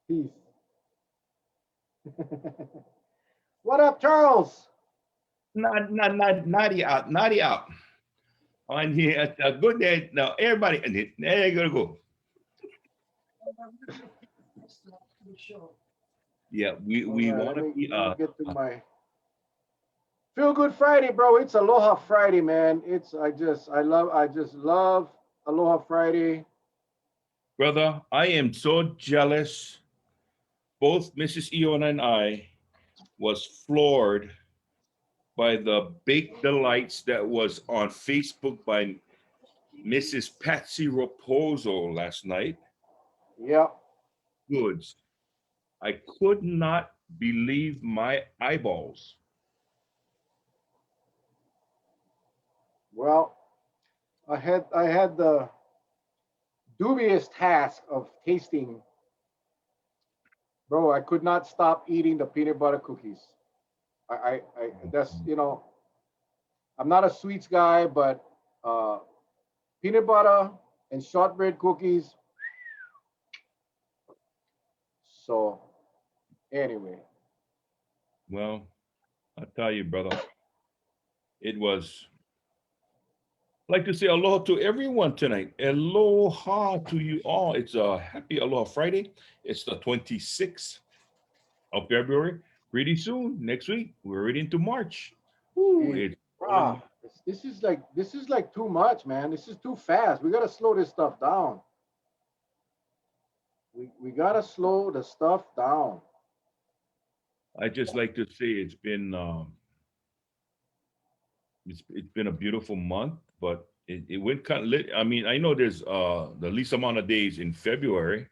Peace. What up, Charles? Naughty out, naughty out. On here, a good day. Now, everybody, and there you gotta go. Yeah, All we right, want to be, let me get to my Feel Good Friday, bro. It's Aloha Friday, man. It's I just love Aloha Friday. brother, I am so jealous. Both Mrs. Eon and I was floored by the baked delights that was on Facebook by Mrs. Patsy Raposo last night. Yep. Goods. I could not believe my eyeballs. Well, I had the dubious task of tasting, bro. I could not stop eating the peanut butter cookies. I that's I'm not a sweets guy, but uh, peanut butter and shortbread cookies. So anyway, Well, I tell you, brother, it was like to say aloha to everyone tonight. Aloha to you all. It's a happy Aloha Friday. It's the 26th of February. Pretty soon, next week, we're already into March. Ooh, hey, it's ah, this is like too much, man. This is too fast. We gotta slow this stuff down. We gotta slow the stuff down. I just like to say it's been a beautiful month, but it went kind of lit. I mean, I know there's the least amount of days in February,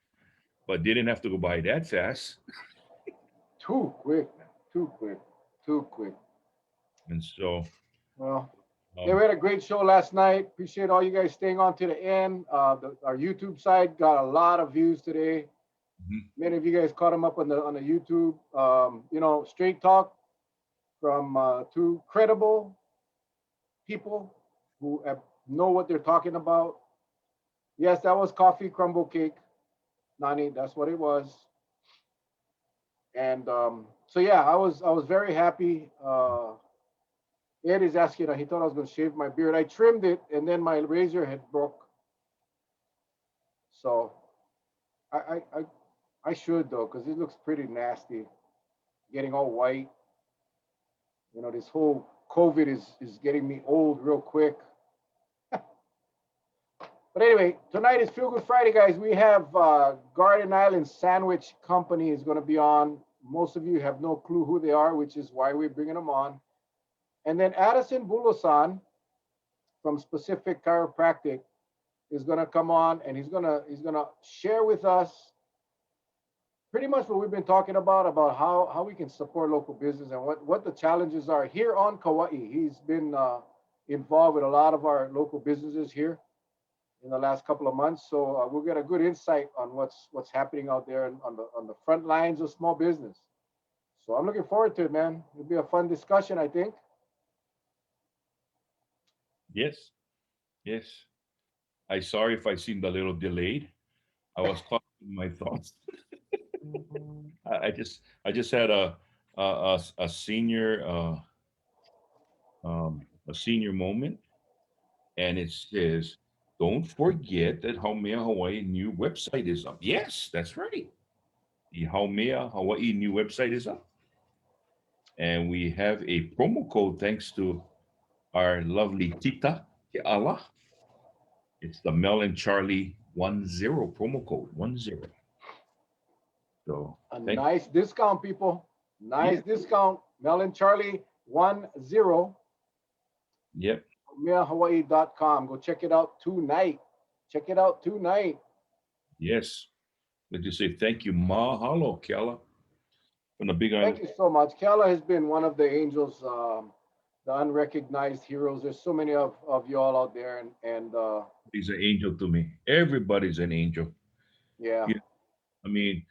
but didn't have to go by that fast. Too quick, man. Too quick. Too quick. And so Well, yeah, we um, had a great show last night. Appreciate all you guys staying on to the end. Our YouTube site got a lot of views today. mhm. Many of you guys caught them up on the YouTube. Straight talk from two credible people who know what they're talking about. Yes, that was coffee crumble cake, Nani. That's what it was. And so yeah, I was very happy. Ed is asking. He thought I was going to shave my beard. I trimmed it, and then my razor had broke. So I I I, I should though, because it looks pretty nasty, getting all white. This whole COVID is getting me old real quick. But anyway, tonight is Feel Good Friday, guys. We have Garden Island Sandwich Company is going to be on. Most of you have no clue who they are, which is why we're bringing them on. And then Addison Bulosan from Specific Chiropractic is going to come on, and he's gonna share with us pretty much what we've been talking about how we can support local business and what the challenges are here on Kauai. He's been involved with a lot of our local businesses here in the last couple of months, so we'll get a good insight on what's happening out there on the front lines of small business. So I'm looking forward to it, man. It'll be a fun discussion, I think. Yes, yes. I sorry if I seemed a little delayed. I was caught in my thoughts. I just had a senior a senior moment, and it says, "Don't forget that Haumea Hawaii new website is up." Yes, that's right. The Haumea Hawaii new website is up, and we have a promo code thanks to our lovely Tita Keala. It's the Mel and Charlie 10 promo code 10. So A thank nice discount, people. yeah, Nice discount. Mel and Charlie 10. yep, Hawaii.com. Go check it out tonight. Check it out tonight. yes. Let's just say thank you, mahalo, Keala, from the Big Thank Island. you so much. Kala has been one of the angels, the unrecognized heroes. There's so many of y'all out there, and He's an angel to me. Everybody's an angel. yeah, Yeah, I mean,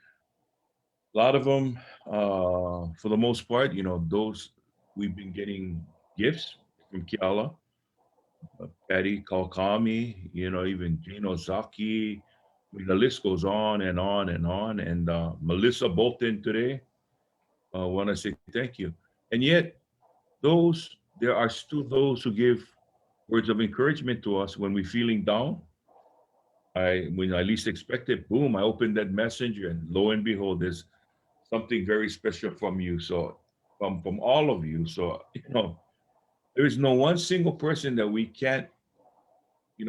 a lot of them, for the most part, those we've been getting gifts from Kiala, Patty Kalkami, even Gino Zaki, The list goes on and on and on. And Melissa Bolton today, I want to say thank you. And yet, there are still those who give words of encouragement to us when we're feeling down. When I least expect it, boom, I open that messenger, and lo and behold, there's something very special from you. So, from all of you. So, there is no one single person that we can't,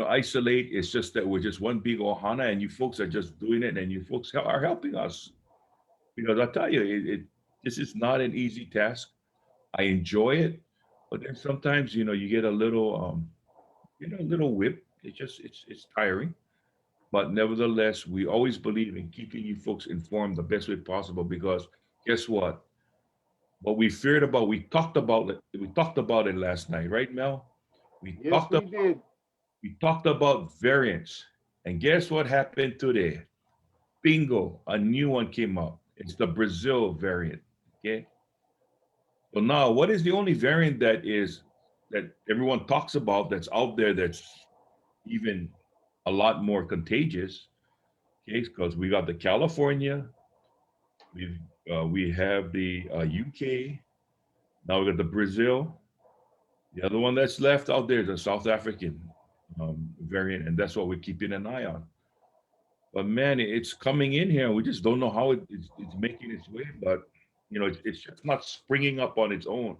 isolate. It's just that we're just one big ohana, and you folks are just doing it, and you folks are helping us. Because I tell you, this is not an easy task. I enjoy it, but then sometimes, you get a little, a little whip. It's tiring. But nevertheless, we always believe in keeping you folks informed the best way possible, because guess what? What we feared about, we talked about it last night, right, Mel? We Yes, talked we about did. we talked about variants. And guess what happened today? Bingo, a new one came up. It's the Brazil variant. Okay. So now, what is the only variant that everyone talks about that's out there that's even a lot more contagious? Okay, because we got the California, we have the UK, now we got the Brazil. The other one that's left out there is the South African variant, and that's what we're keeping an eye on. But man, it's coming in here. We just don't know how it's making its way. But it's just not springing up on its own.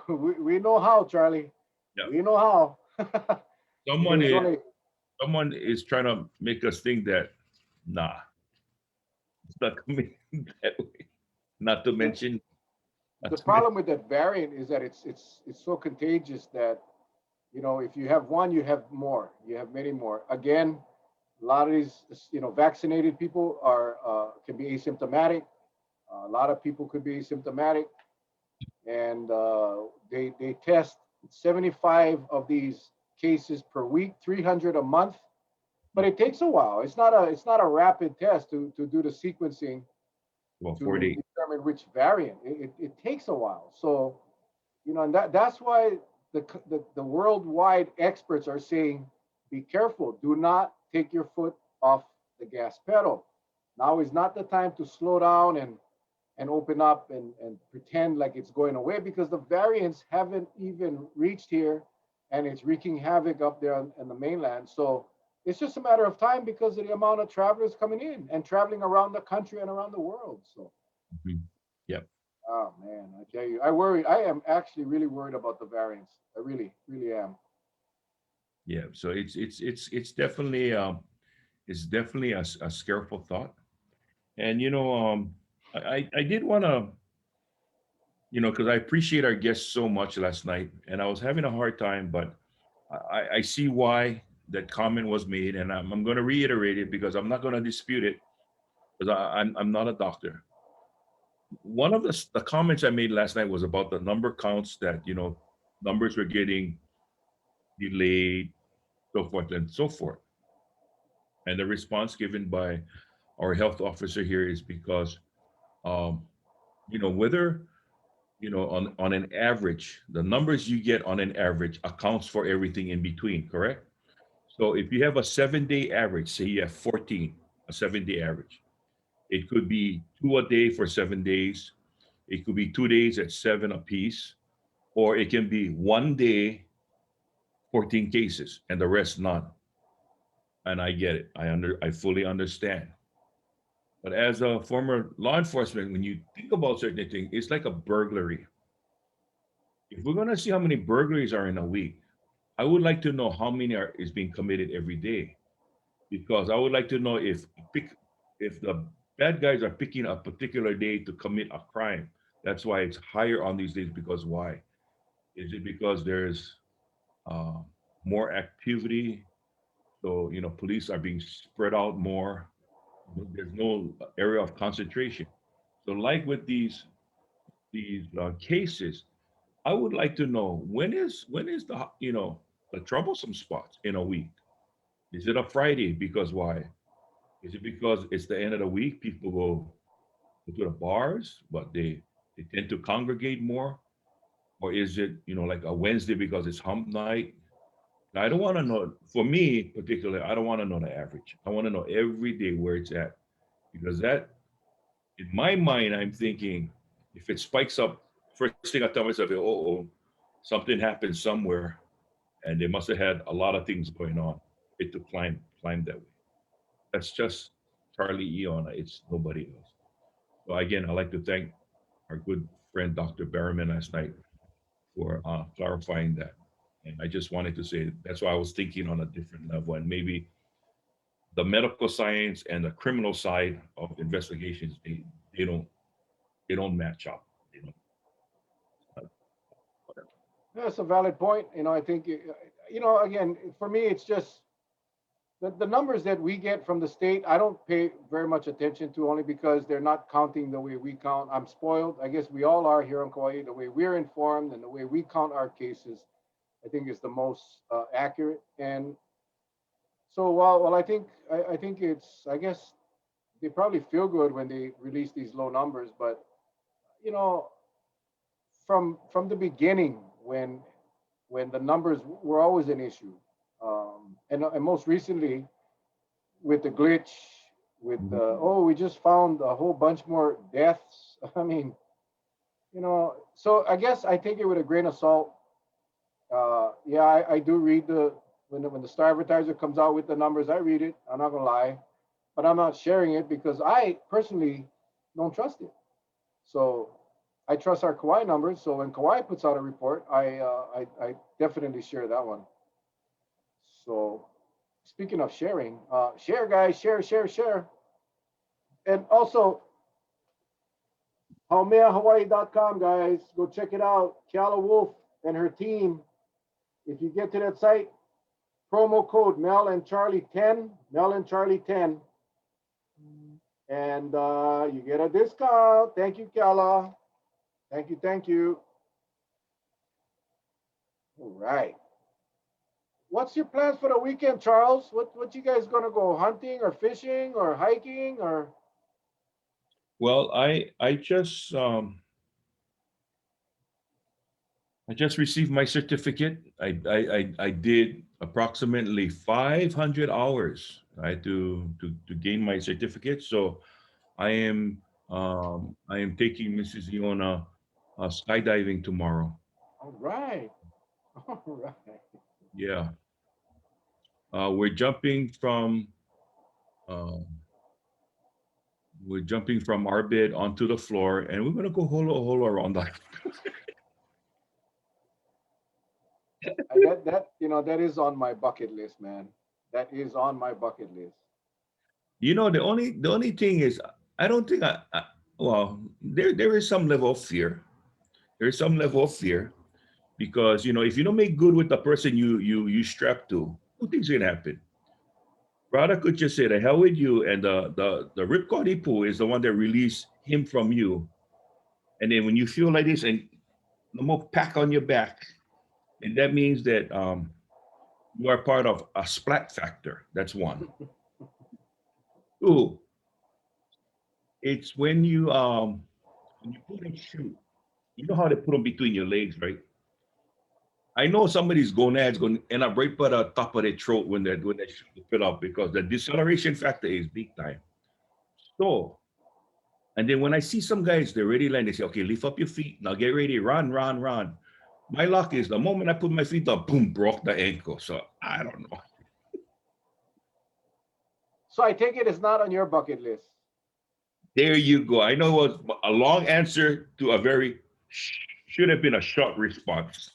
We know how, Charlie. Yeah, We know how. someone There's is only someone is trying to make us think that nah, it's not coming that way. Not to the, mention, not the to mention. problem with that variant is that it's so contagious that if you have one, you have more. You have many more. Again, a lot of these vaccinated people are can be asymptomatic. A lot of people could be asymptomatic, and they test 75 of these cases per week, 300 a month. But it takes a while. It's not a rapid test to do the sequencing Well, to 48. determine which variant. It takes a while. So and that's why the worldwide experts are saying, be careful. Do not take your foot off the gas pedal. Now is not the time to slow down and open up and pretend like it's going away, because the variants haven't even reached here, and it's wreaking havoc up there on the mainland. So it's just a matter of time because of the amount of travelers coming in and traveling around the country and around the world. So, Mhm. Yep. oh man, I tell you, I worry. I am actually really worried about the variants. I really, really am. Yeah. So it's definitely a scareful thought. And I did want to, because I appreciate our guests so much last night, and I was having a hard time, but I see why that comment was made, and I'm going to reiterate it because I'm not going to dispute it, because I'm not a doctor. One of the comments I made last night was about the number counts, that numbers were getting delayed, so forth and so forth. And the response given by our health officer here is because, um, whether on an average, the numbers you get on an average accounts for everything in between, correct? So if you have a 7-day average, say you have 14, a 7-day average, it could be two a day for 7 days. It could be 2 days at seven apiece, or it can be one day, 14 cases, and the rest none. And I get it. I fully understand. But as a former law enforcement, when you think about certain things, it's like a burglary. If we're gonna see how many burglaries are in a week, I would like to know how many is being committed every day, because I would like to know if the bad guys are picking a particular day to commit a crime. That's why it's higher on these days. Because why? Is it because there's uh, more activity? So police are being spread out more. There's no area of concentration. So like with these cases, I would like to know when is the troublesome spots in a week? Is it a Friday? Because why? Is it because it's the end of the week? People go to the bars, but they tend to congregate more, or is it like a Wednesday because it's hump night? I don't want to know, for me particularly, I don't want to know the average. I want to know every day where it's at. Because that, in my mind, I'm thinking if it spikes up, first thing I tell myself, oh, something happened somewhere and they must have had a lot of things going on. It to climb that way. That's just Charlie Eon. It's nobody else. So again, I'd like to thank our good friend Dr. Berriman last night for clarifying that. And I just wanted to say that's why I was thinking on a different level, and maybe the medical science and the criminal side of investigations they don't they don't match up. They don't. Whatever. That's a valid point. I think, again, for me, it's just the numbers that we get from the state. I don't pay very much attention to, only because they're not counting the way we count. I'm spoiled. I guess we all are here in Kauai. The way we're informed and the way we count our cases, I think, is the most accurate. And so, well, I think it's, I guess they probably feel good when they release these low numbers, but you know, from the beginning, when the numbers were always an issue, and most recently with the glitch, with Mhm. oh, we just found a whole bunch more deaths. I mean, so I guess I take it with a grain of salt. Yeah, I do read when the Star Advertiser comes out with the numbers. I read it. I'm not gonna lie, but I'm not sharing it because I personally don't trust it. So I trust our Kauai numbers. So when Kauai puts out a report, I definitely share that one. So speaking of sharing, share guys, share, share, share, and also haumeahawaii.com guys, go check it out. Kiala Wolf and her team. If you get to that site, promo code Mel and Charlie 10, Mel and Charlie 10, and you get a discount. Thank you, Kiala. Thank you, thank you. All right. What's your plans for the weekend, Charles? What you guys gonna go hunting or fishing or hiking or? Well, I just received my certificate. I did approximately 500 hours, right, to gain my certificate. So I am taking Mrs. Iona skydiving tomorrow. All right, all right. Yeah, we're jumping from uh, our bed onto the floor, and we're gonna go holo around that. That is on my bucket list, man. That is on my bucket list. The only thing is, I don't think well, there is some level of fear. There is some level of fear because if you don't make good with the person you strap to, two things can happen. Brother could just say the hell with you, and the ripcord pool is the one that released him from you. And then when you feel like this and no more pack on your back, and that means that you are part of a splat factor. That's one. Two, it's when you put a shoe, you know how they put them between your legs, right? I know somebody's gonads going to end up right by the top of their throat when they shoot the fill up because the deceleration factor is big time. So, and then when I see some guys, they're ready line, they say, okay, lift up your feet. Now get ready, run, run, run. My luck is the moment I put my feet up, boom, broke the ankle. So I don't know. So I take it it's not on your bucket list. There you go. I know it was a long answer to a very should have been a short response.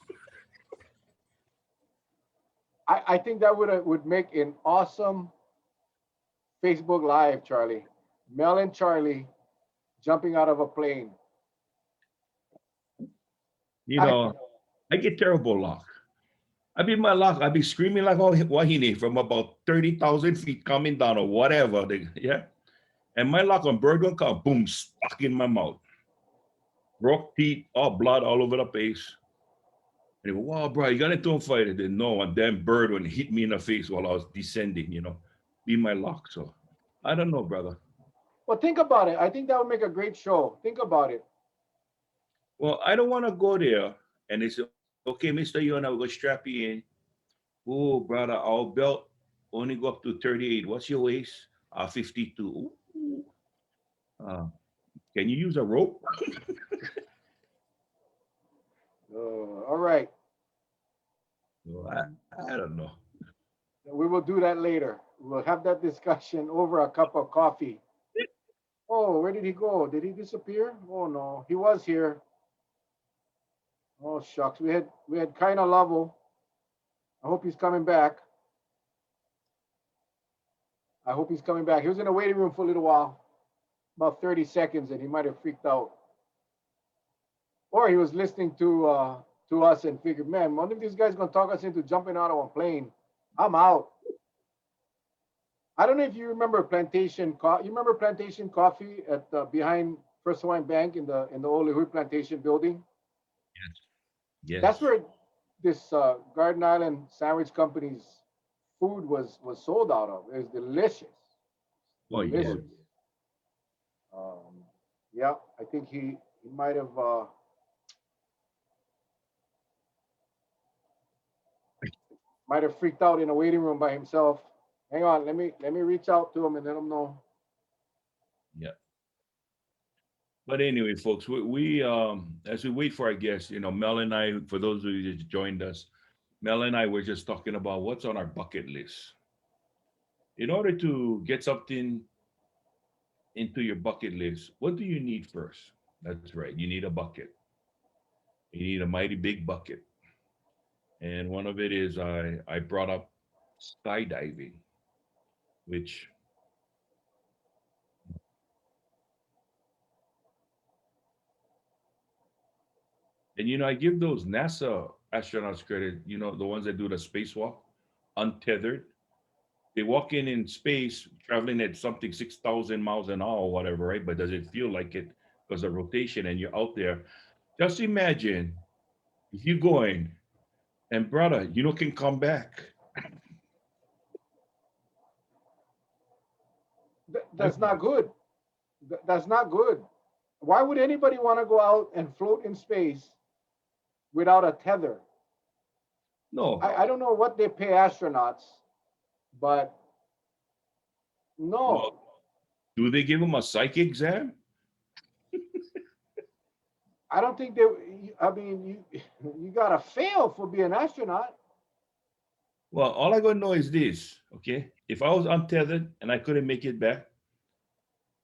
I think that would make an awesome Facebook Live, Charlie. Mel and Charlie jumping out of a plane. You I know, I get terrible luck. I mean, my luck, I'd be screaming like Wahine from about 30,000 feet coming down or whatever. Yeah. And my luck on bird gun car, boom, stuck in my mouth. Broke teeth, all blood all over the place. And they go, wow, bro, you got into a fight. And then, no, a damn bird when hit me in the face while I was descending. Be my luck. So I don't know, brother. Well, think about it. I think that would make a great show. Think about it. Well, I don't want to go there. And they say, okay, Mr. Yona, we're going to strap you in. Oh, brother, our belt only go up to 38. What's your waist? 52. Ooh. Uh, can you use a rope? All right. Well, I don't know. We will do that later. We'll have that discussion over a cup of coffee. Oh, where did he go? Did he disappear? Oh no, he was here. Oh shucks, we had kind of level. I hope he's coming back. I hope he's coming back. He was in the waiting room for a little while, about 30 seconds, and he might have freaked out. Or he was listening to us and figured, man, one of these guys gonna talk us into jumping out of a plane. I'm out. I don't know if you remember Plantation. You remember Plantation Coffee at behind First Hawaiian Bank in the old Lihui Plantation building? That's Yes. where this Garden Island Sandwich Company's food was sold out of. It was delicious, Oh, yeah. delicious. Um, yeah, I think he might have freaked out in a waiting room by himself. Hang on, let me reach out to him and let him know. Yeah. But anyway, folks, as we wait for our guests, Mel and I, for those of you that joined us, Mel and I were just talking about what's on our bucket list. In order to get something into your bucket list, what do you need first? That's right. You need a bucket. You need a mighty big bucket. And one of it is I brought up skydiving, which, and I give those NASA astronauts credit, the ones that do the spacewalk, untethered. They walk in space, traveling at something 6,000 miles an hour or whatever, right? But does it feel like it because of rotation and you're out there? Just imagine if you're going and brother, can come back. That's not good. That's not good. Why would anybody want to go out and float in space without a tether? No. I don't know what they pay astronauts, but Well, no, do they give them a psych exam? I don't think they. I mean, you gotta fail for being an astronaut. Well, all I gotta know is this, okay? If I was untethered and I couldn't make it back,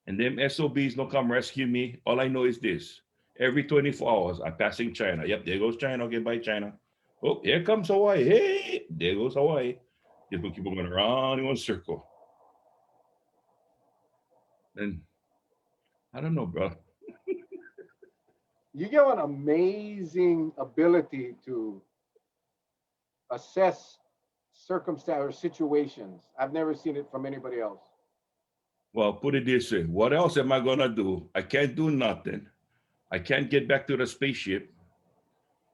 and them SOBs don't come rescue me, all I know is this. Every 24 hours, I'm passing China. Yep, there goes China. Okay, bye, China. Oh, here comes Hawaii. Hey, there goes Hawaii. Just gonna keep on going around in one circle. And I don't know, bro. You get an amazing ability to assess circumstance or situations. I've never seen it from anybody else. Well, put it this way. What else am I gonna do? I can't do nothing. I can't get back to the spaceship.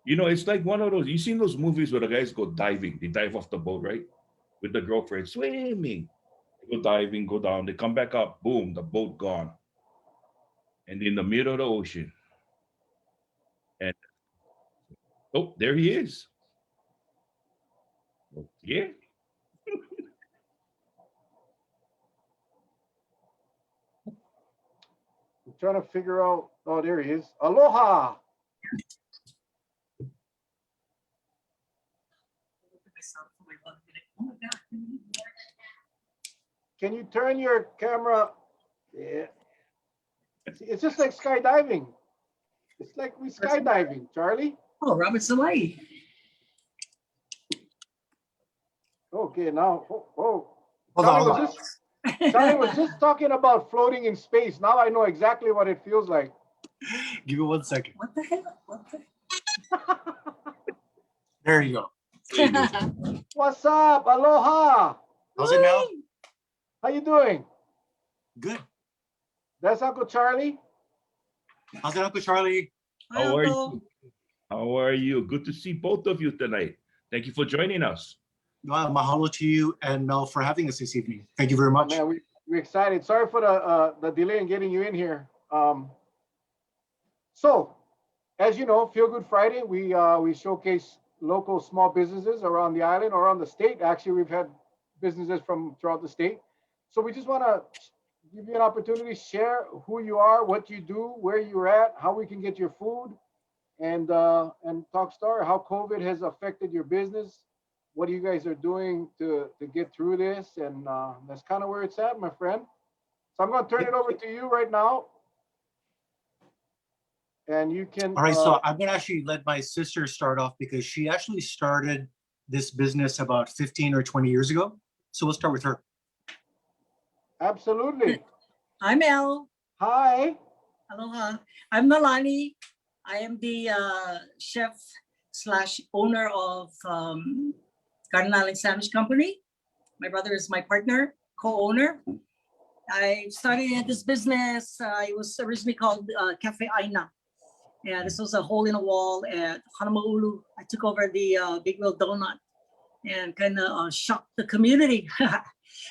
It's like one of those. You seen those movies where the guys go diving? They dive off the boat, right? With the girlfriend swimming. They go diving, go down. They come back up. Boom, the boat gone. And in the middle of the ocean. And oh, there he is. Yeah. I'm trying to figure out. Oh, there he is. Aloha. Can you turn your camera? Yeah. It's just like skydiving. It's like we skydiving, Charlie. Oh, Robert Hawaii. Okay, now. Oh. Hold Charlie on. Charlie was just talking about floating in space. Now I know exactly what it feels like. Give me 1 second. What the hell? What the... There you go. What's up? Aloha. How's it now? How you doing? Good. That's Uncle Charlie. How's it, Uncle Charlie? How are you? How are you? Good to see both of you tonight. Thank you for joining us. Mahalo to you and Mel for having us this evening. Thank you very much. Man, we're excited. Sorry for the delay in getting you in here. So, as you know, Feel Good Friday, we showcase local small businesses around the island or on the state. Actually, we've had businesses from throughout the state. So we just want to give you an opportunity to share who you are, what you do, where you're at, how we can get your food, and talk story how COVID has affected your business, what you guys are doing to get through this, and that's kind of where it's at, my friend. So I'm going to turn it over to you right now, and you can. All right, so I'm gonna actually let my sister start off because she actually started this business about 15 or 20 years ago. So we'll start with her. Absolutely. I'm El. Hi. Aloha. I'm Nalani. I am the chef slash owner of Garden Island Sandwich Company. My brother is my partner, co-owner. I started this business. It was originally called Cafe Aina. Yeah, this was a hole in a wall at Hanamaulu. I took over the Big Wheel Donut and kind of shocked the community.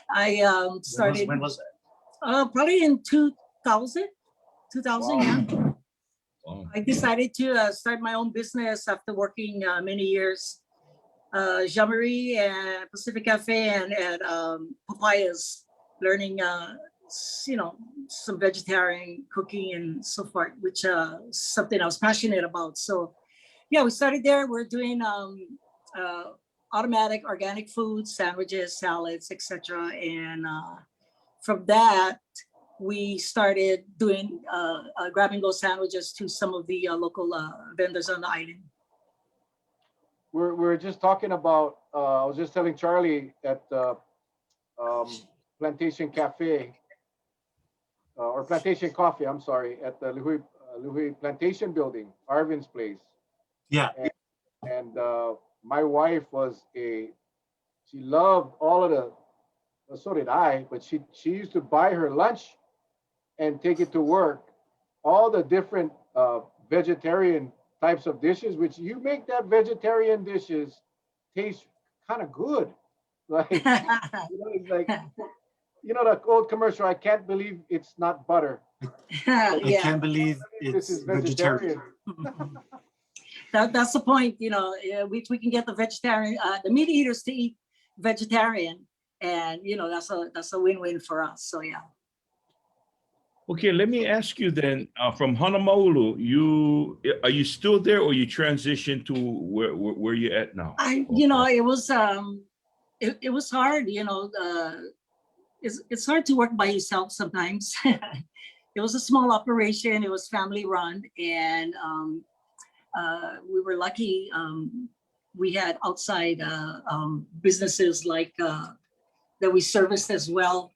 I started. When was that? Probably in 2000, Wow. yeah. Wow. I decided to start my own business after working many years. Jean-Marie and Pacific Cafe and Papayas, learning, some vegetarian cooking and so forth, which something I was passionate about. So yeah, we started there. We're doing automatic organic foods, sandwiches, salads, etc. And from that, we started doing grab and go sandwiches to some of the local vendors on the island. We're just talking about, I was just telling Charlie at the Plantation Cafe, or Plantation Coffee, I'm sorry, at the Lihui Plantation Building, Arvin's place. Yeah. And my wife she loved all of so did I, but she used to buy her lunch and take it to work, all the different vegetarian types of dishes, which you make that vegetarian dishes taste kind of good. Like, it's like, the old commercial, I can't believe it's not butter. I Yeah, can't believe This it's is vegetarian. that's the point. We can get the vegetarian, the meat eaters to eat vegetarian, and that's a win-win for us. So yeah. Okay, let me ask you then, from Honolulu, are you still there or you transitioned to where you're at now? It was it was hard. It's hard to work by yourself sometimes. It was a small operation. It was family run, and we were lucky. We had outside businesses like that we serviced as well.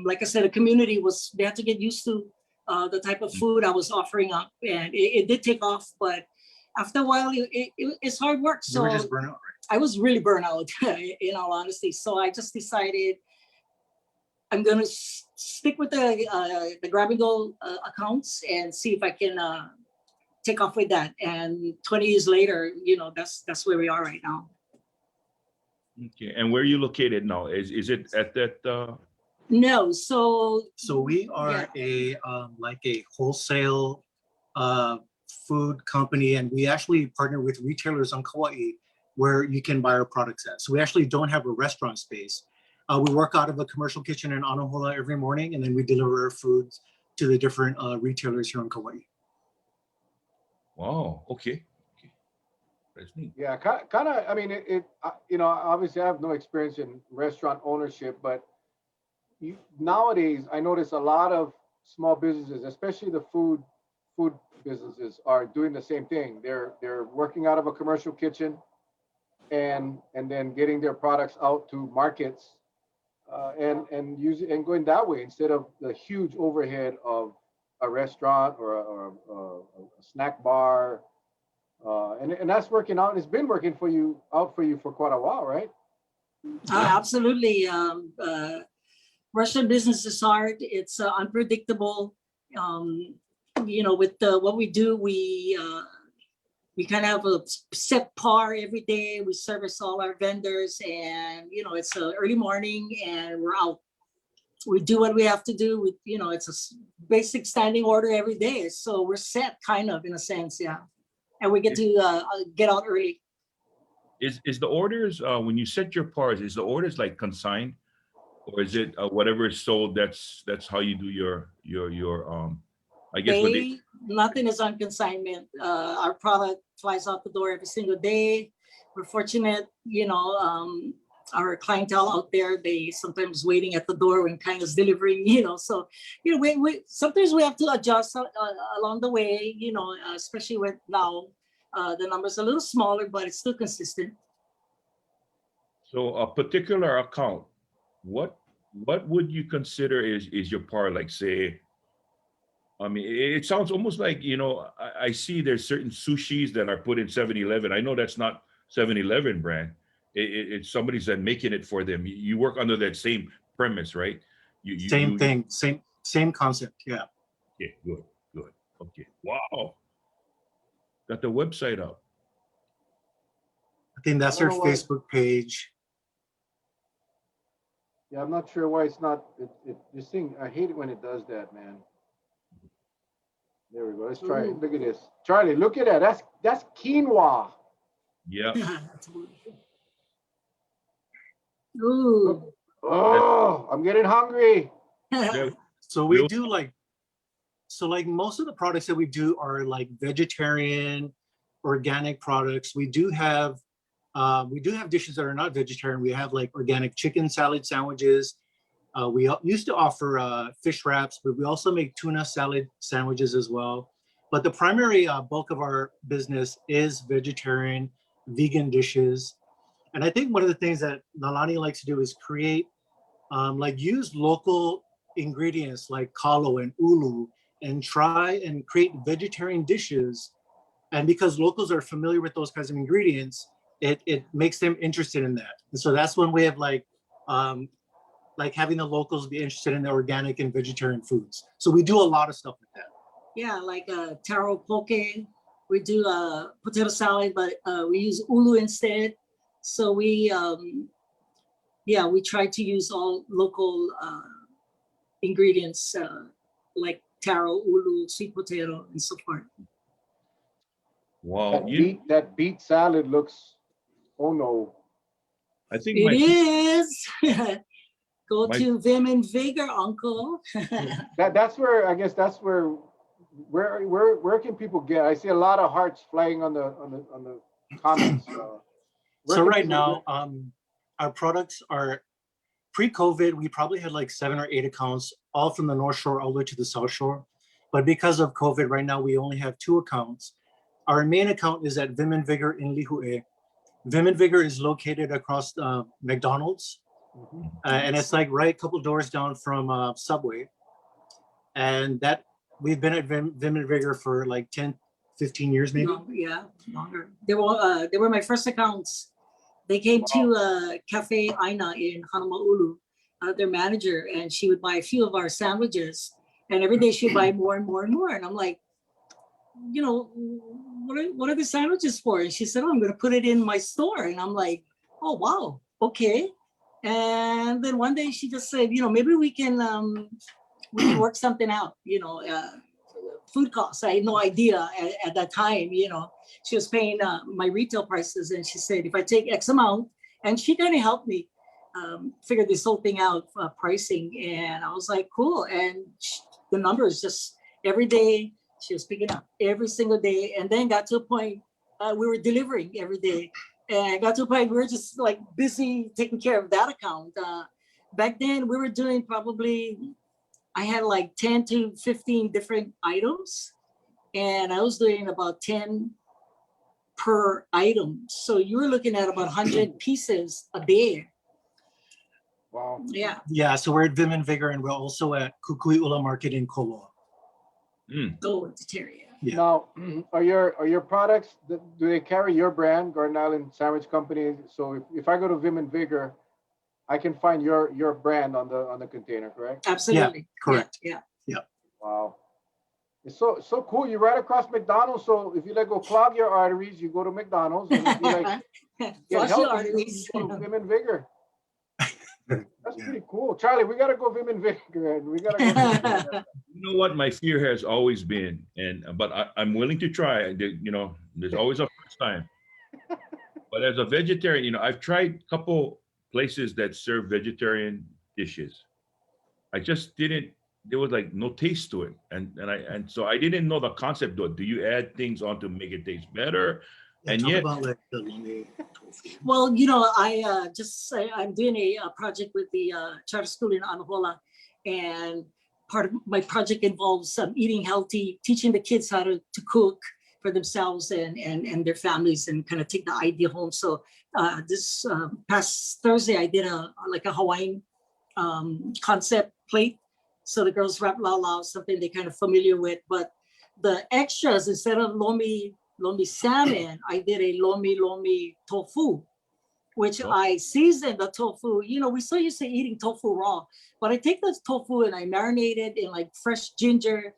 Like I said, the community they had to get used to the type of food I was offering up, and it did take off. But after a while, it's hard work. So You were just burnt out, right? I was really burnt out, in all honesty. So I just decided I'm gonna stick with the grab and go accounts and see if I can take off with that. And 20 years later, that's where we are right now. Okay, and where are you located now? Is it at that? No, so we are like a wholesale food company, and we actually partner with retailers on Kauai where you can buy our products at. So we actually don't have a restaurant space. We work out of a commercial kitchen in Anahola every morning, and then we deliver our foods to the different retailers here in Kauai. Wow. Okay. That's neat. Yeah, kind of. I mean, obviously I have no experience in restaurant ownership, but nowadays I notice a lot of small businesses, especially the food businesses, are doing the same thing. They're working out of a commercial kitchen, and then getting their products out to markets, and using and going that way instead of the huge overhead of a restaurant or a snack bar. And that's working out. It's been working for you for quite a while, right? absolutely. Restaurant business is hard. It's unpredictable. With what we do, we kind of have a set par every day. We service all our vendors, and it's early morning, and we're out. We do what we have to do. It's a basic standing order every day. So we're set, kind of, in a sense, yeah. And we get to get out early. Is the orders when you set your parts? Is the orders like consigned, or is it whatever is sold? That's how you do your. I guess what they. Nothing is on consignment. Our product flies out the door every single day. We're fortunate, our clientele out there, they sometimes waiting at the door when kind of delivering, so, we sometimes we have to adjust along the way, especially with now, the numbers a little smaller, but it's still consistent. So a particular account, what would you consider is your part? Like say, I mean, it sounds almost like, I see there's certain sushis that are put in 7-Eleven. I know that's not 7-Eleven brand. It's somebody's that making it for them. You work under that same premise, right? Same thing, same concept. Yeah. Yeah, good. Okay. Wow. Got the website up. I think that's I our don't know why- Facebook page. Yeah, I'm not sure why it's not. This thing, I hate it when it does that, man. There we go. Let's try it. Look at this, Charlie. Look at that. That's quinoa. Yeah. Ooh. Oh, I'm getting hungry. Yeah. So we do like most of the products that we do are like vegetarian, organic products. We do have dishes that are not vegetarian. We have like organic chicken salad sandwiches. We used to offer fish wraps, but we also make tuna salad sandwiches as well. But the primary bulk of our business is vegetarian, vegan dishes. And I think one of the things that Nalani likes to do is create, use local ingredients like kalo and ulu and try and create vegetarian dishes. And because locals are familiar with those kinds of ingredients, it makes them interested in that. And so that's one way of having the locals be interested in the organic and vegetarian foods. So we do a lot of stuff like that. Yeah, like taro poke. We do potato salad, but we use ulu instead. So we try to use all local ingredients like taro, ulu, sweet potato, and so forth. Wow. That beet salad looks. Oh no. I think It is. Go to Vim and Vigor, Uncle. That's where I guess that's where can people get? I see a lot of hearts flying on the comments. So right now, our products are pre-COVID. We probably had like 7 or 8 accounts, all from the North Shore all the way to the South Shore. But because of COVID, right now we only have 2 accounts. Our main account is at Vim and Vigor in Lihue. Vim and Vigor is located across McDonald's, and it's like right a couple doors down from Subway. And that we've been at Vim and Vigor for like 10, 15 years maybe. Yeah, longer. They were my first accounts. They came to Cafe Aina in Hanamaulu, their manager, and she would buy a few of our sandwiches. And every day she would buy more and more and more. And I'm like, what are the sandwiches for? And she said, oh, I'm going to put it in my store. And I'm like, oh, wow, okay. And then one day she just said, maybe we can work something out, food costs. I had no idea at that time, she was paying my retail prices. And she said, if I take X amount, and she kind of helped me figure this whole thing out, pricing. And I was like, cool. And the numbers just every day, she was picking up every single day, and then got to a point we were delivering every day, and got to a point we were just like busy taking care of that account. Back then we were doing I had like 10 to 15 different items, and I was doing about 10 per item. So you were looking at about 100 pieces a day. Wow. Yeah. Yeah, so we're at Vim and Vigor, and we're also at Kukui Ula Market in Koloa. Go vegetarian. Yeah. Now, are your products, do they carry your brand, Garden Island Sandwich Company? So if I go to Vim and Vigor, I can find your brand on the container, correct? Absolutely. Yeah, correct. Yeah. Wow. It's so cool. You're right across McDonald's. So if you go clog your arteries, you go to McDonald's. And if you get Flush healthy, your arteries. you go to Vim and Vigor. That's pretty cool. Charlie, we got to go Vim and Vigor. We got to go. You know what my fear has always been, but I'm willing to try. There's always a first time. But as a vegetarian, I've tried a couple places that serve vegetarian dishes. I just didn't. There was like no taste to it, and so I didn't know the concept. Do you add things on to make it taste better? Yeah, And talk yet, about like the lomi tofu. Well, I'm doing a project with the charter school in Anahola, and part of my project involves eating healthy, teaching the kids how to cook for themselves and their families, and kind of take the idea home. So this past Thursday, I did a Hawaiian concept plate. So the girls rap lao lao, something they're kind of familiar with, but the extras, instead of lomi salmon, I did a lomi tofu, which Oh. I seasoned the tofu. We're so used to eating tofu raw, but I take the tofu and I marinate it in like fresh ginger,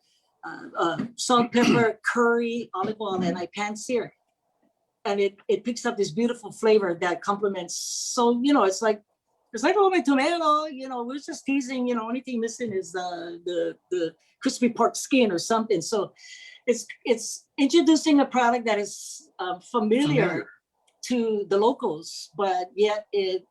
salt, pepper, curry, olive oil, and I pan sear it. And it picks up this beautiful flavor that complements. So, it's like lomi tomato, we're just teasing, only thing missing is the crispy pork skin or something. So it's introducing a product that is familiar to the locals, but yet it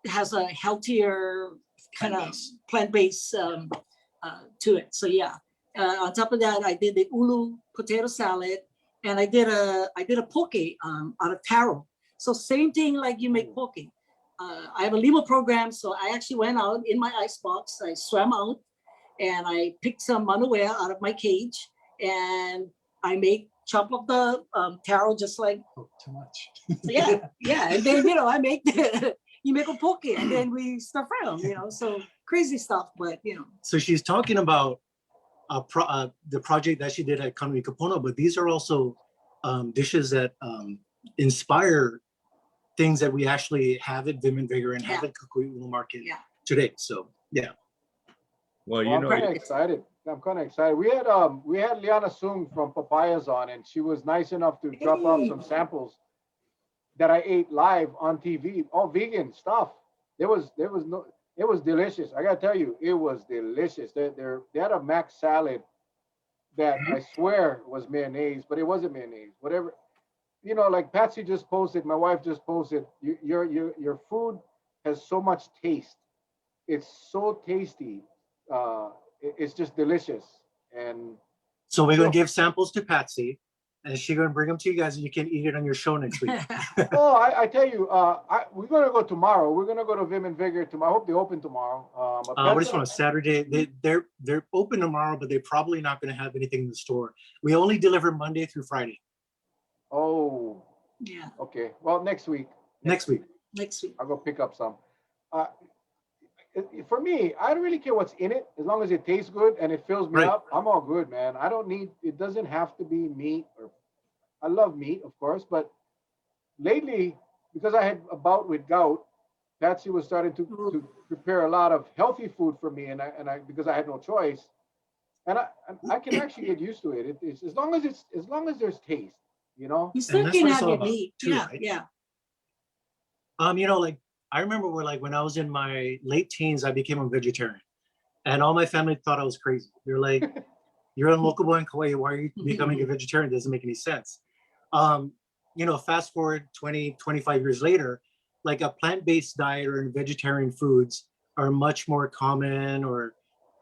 has a healthier kind of plant-based to it. So yeah, on top of that, I did the ulu potato salad, and I did a poke out of taro. So same thing like you make poke. I have a limo program, so I actually went out in my ice box. I swam out, and I picked some manuea out of my cage, and I chop up the taro just like Too much. yeah. And then I make you make a poke, and then we stir fry them. So crazy stuff, but So she's talking about the project that she did at Kanui Kapono, but these are also dishes that inspire things that we actually have at Vim and Vigor and have at Kukui Ulu Market today. So yeah. well, I'm kind of excited. We had Liana Sung from Papayas on, and she was nice enough to drop off some samples that I ate live on TV. All vegan stuff. It was delicious. I gotta tell you, it was delicious. They had a mac salad that I swear was mayonnaise, but it wasn't mayonnaise. Whatever. Like Patsy just posted, my wife just posted, your food has so much taste. It's so tasty. It's just delicious. And So we're gonna give samples to Patsy, and she's gonna bring them to you guys, and you can eat it on your show next week. I tell you, we're gonna go tomorrow. We're gonna go to Vim and Vigor tomorrow. I hope they open tomorrow. What is on a Saturday? They're open tomorrow, but they're probably not gonna have anything in the store. We only deliver Monday through Friday. Oh, yeah. okay. Well, next week. Next week. I'll go pick up some. For me, I don't really care what's in it, as long as it tastes good and it fills me up. I'm all good, man. I don't need. It doesn't have to be meat. I love meat, of course, but lately, because I had a bout with gout, Patsy was starting to prepare a lot of healthy food for me, and I because I had no choice, and I can actually get used to it. It's as long as there's taste. You still can have your meat. Yeah, right? yeah. Like I remember when I was in my late teens, I became a vegetarian, and all my family thought I was crazy. They're like, "You're a local boy in Kauai. Why are you becoming a vegetarian? It doesn't make any sense." Fast forward 20, 25 years later, like a plant-based diet or vegetarian foods are much more common or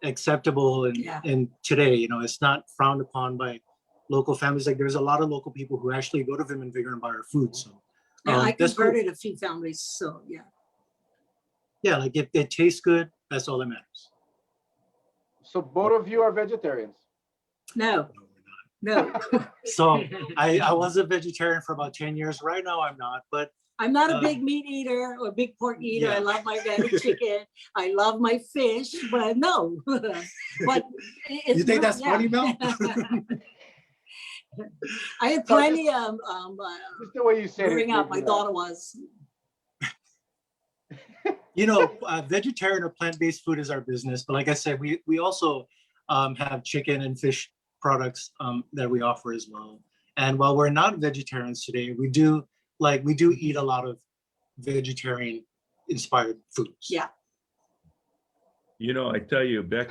acceptable, and today, it's not frowned upon by local families. Like there's a lot of local people who actually go to Vim and Vigor and buy our food. So I converted a few families. So yeah. Yeah, like if it tastes good, that's all that matters. So both of you are vegetarians? No. So I was a vegetarian for about 10 years. Right now I'm not, but I'm not a big meat eater or big pork eater. Yeah. I love my organic chicken. I love my fish, but no. But you think that's funny, Mel? I had plenty just the way you said growing it. up. My daughter was. Vegetarian or plant-based food is our business, but like I said, we also have chicken and fish products that we offer as well. And while we're not vegetarians today, we do eat a lot of vegetarian inspired foods. Yeah. I tell you, Beck,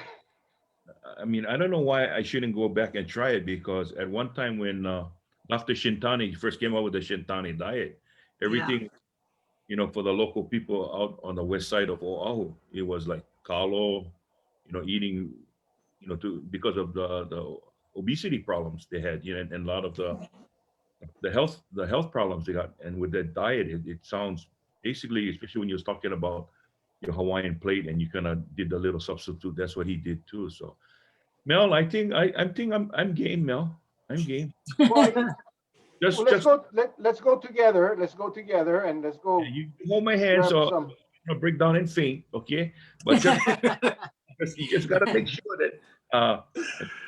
I don't know why I shouldn't go back and try it, because at one time when Dr. Shintani first came out with the Shintani diet, Everything, for the local people out on the west side of Oahu, it was like kalo, eating, because of the obesity problems they had, and a lot of the health problems they got. And with that diet, it sounds basically, especially when you was talking about your Hawaiian plate and you kind of did the little substitute, that's what he did too. So Mel, I'm game, Mel. I'm game. Well, Just well, let's just go. Let's go together. Let's go together and let's go you hold my hand grab so some. break down and faint, okay? But you just gotta make sure that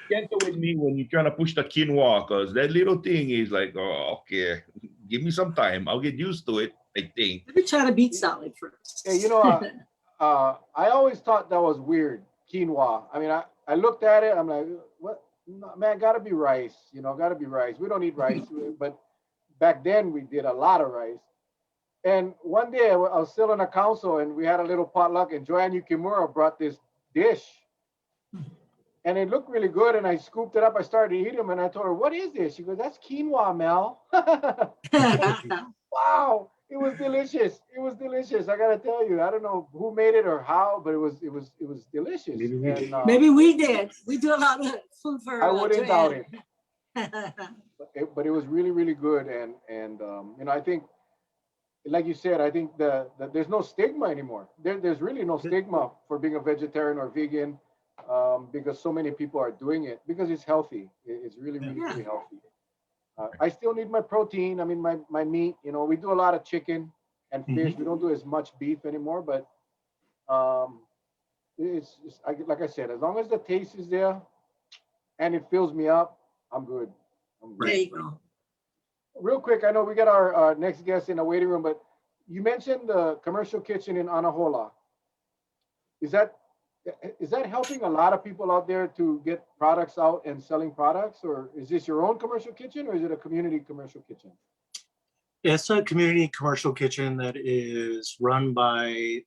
gentle with me when you're trying to push the quinoa, because that little thing is like, oh, okay, give me some time. I'll get used to it, I think. Let me try to beat salad first. Hey, I always thought that was weird, quinoa. I mean, I looked at it. I'm like, what? No, man, gotta be rice. Gotta be rice. We don't eat rice, but back then we did a lot of rice. And one day I was still on a council and we had a little potluck and Joanne Yukimura brought this dish and it looked really good. And I scooped it up. I started eating them and I told her, what is this? She goes, that's quinoa, Mel. Wow. It was delicious. It was delicious. I gotta tell you, I don't know who made it or how, but it was delicious. Maybe we did. And, Maybe we did. We do a lot of food for. I wouldn't doubt it. it. But it was really, really good. And I think, like you said, I think that there's no stigma anymore. There's really no stigma for being a vegetarian or vegan, because so many people are doing it because it's healthy. It's really, really, really healthy. I still need my protein. I mean, my meat. We do a lot of chicken and fish. We don't do as much beef anymore, but like I said, as long as the taste is there and it fills me up, I'm good. There you go. Real quick, I know we got our next guest in the waiting room, but you mentioned the commercial kitchen in Anahola. Is that helping a lot of people out there to get products out and selling products, or is this your own commercial kitchen, or is it a community commercial kitchen? It's a community commercial kitchen that is run by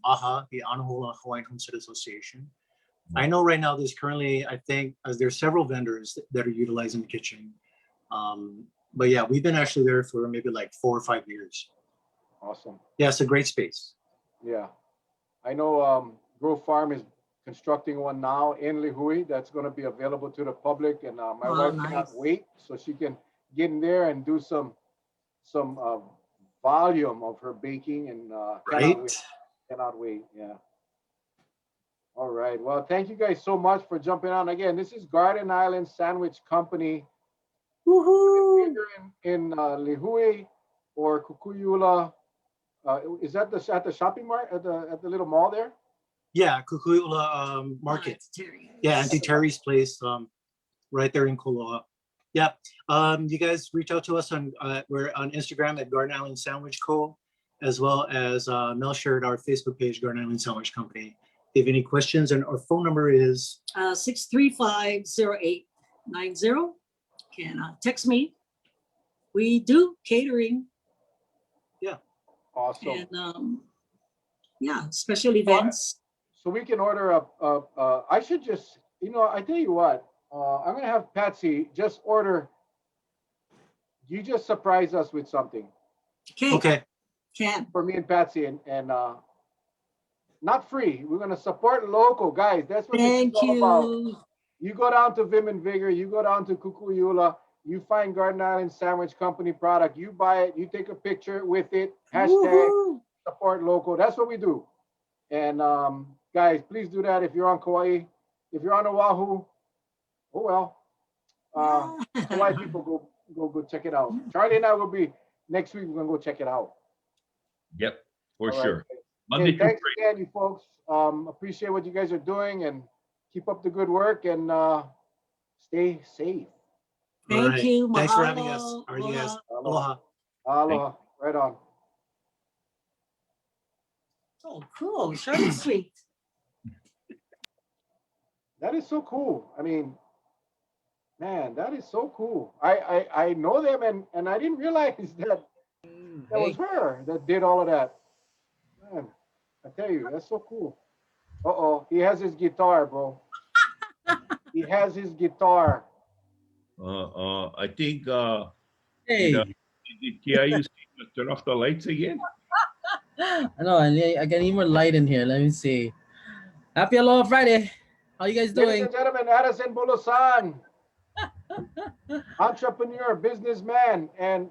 AHA, the Anahola Hawaiian Homestead Association. I know right now there's currently, I think, there's several vendors that are utilizing the kitchen. But yeah, we've been actually there for maybe like 4 or 5 years. Awesome. Yeah, it's a great space. Yeah. I know Grove Farm is constructing one now in Lihui that's going to be available to the public. And my wife cannot wait so she can get in there and do some volume of her baking and cannot wait. Yeah. All right. Well, thank you guys so much for jumping on. Again, this is Garden Island Sandwich Company. Woohoo! In Lihui or Kukuyula. Is that at the shopping mart at the little mall there? Yeah, Kukuyula Market. Yeah, Auntie Terry's place, right there in Koloa. Yeah. You guys reach out to us we're on Instagram at Garden Island Sandwich Co., as well as Mel shared our Facebook page, Garden Island Sandwich Company. If you have any questions, and our phone number is 635-0890. Can text me. We do catering. Yeah. Awesome. And special events. So we can order I should just, I tell you what, I'm gonna have Patsy just order. You just surprise us with something. okay. Can. For me and Patsy and not free. We're gonna support local, guys. That's what Thank this is all you. about. You go down to Vim and Vigor, you go down to Kukuyula, you find Garden Island Sandwich Company product, you buy it, you take a picture with it, hashtag support local. That's what we do. And guys, please do that if you're on Kauai. If you're on Oahu, oh well. Kauai people go check it out. Charlie and I will be next week. We're gonna go check it out. Yep, for All sure. right. Monday Hey, through thanks Friday. again, you folks. Appreciate what you guys are doing and keep up the good work and stay safe. Thank you. Thanks for having us. Mahalo. All right, you guys. Aloha. Aloha. Aloha. Right on. Oh, cool. Short and sweet. That is so cool. I mean, man, that is so cool. I know them and I didn't realize that was her that did all of that. Man, I tell you, that's so cool. Uh-oh, he has his guitar, bro. He has his guitar. I think Hey. the KIU Turn off the lights again. I know, I got even more light in here. Let me see. Happy Aloha Friday. How you guys Ladies doing? and gentlemen, Addison Bulosan, entrepreneur, businessman, and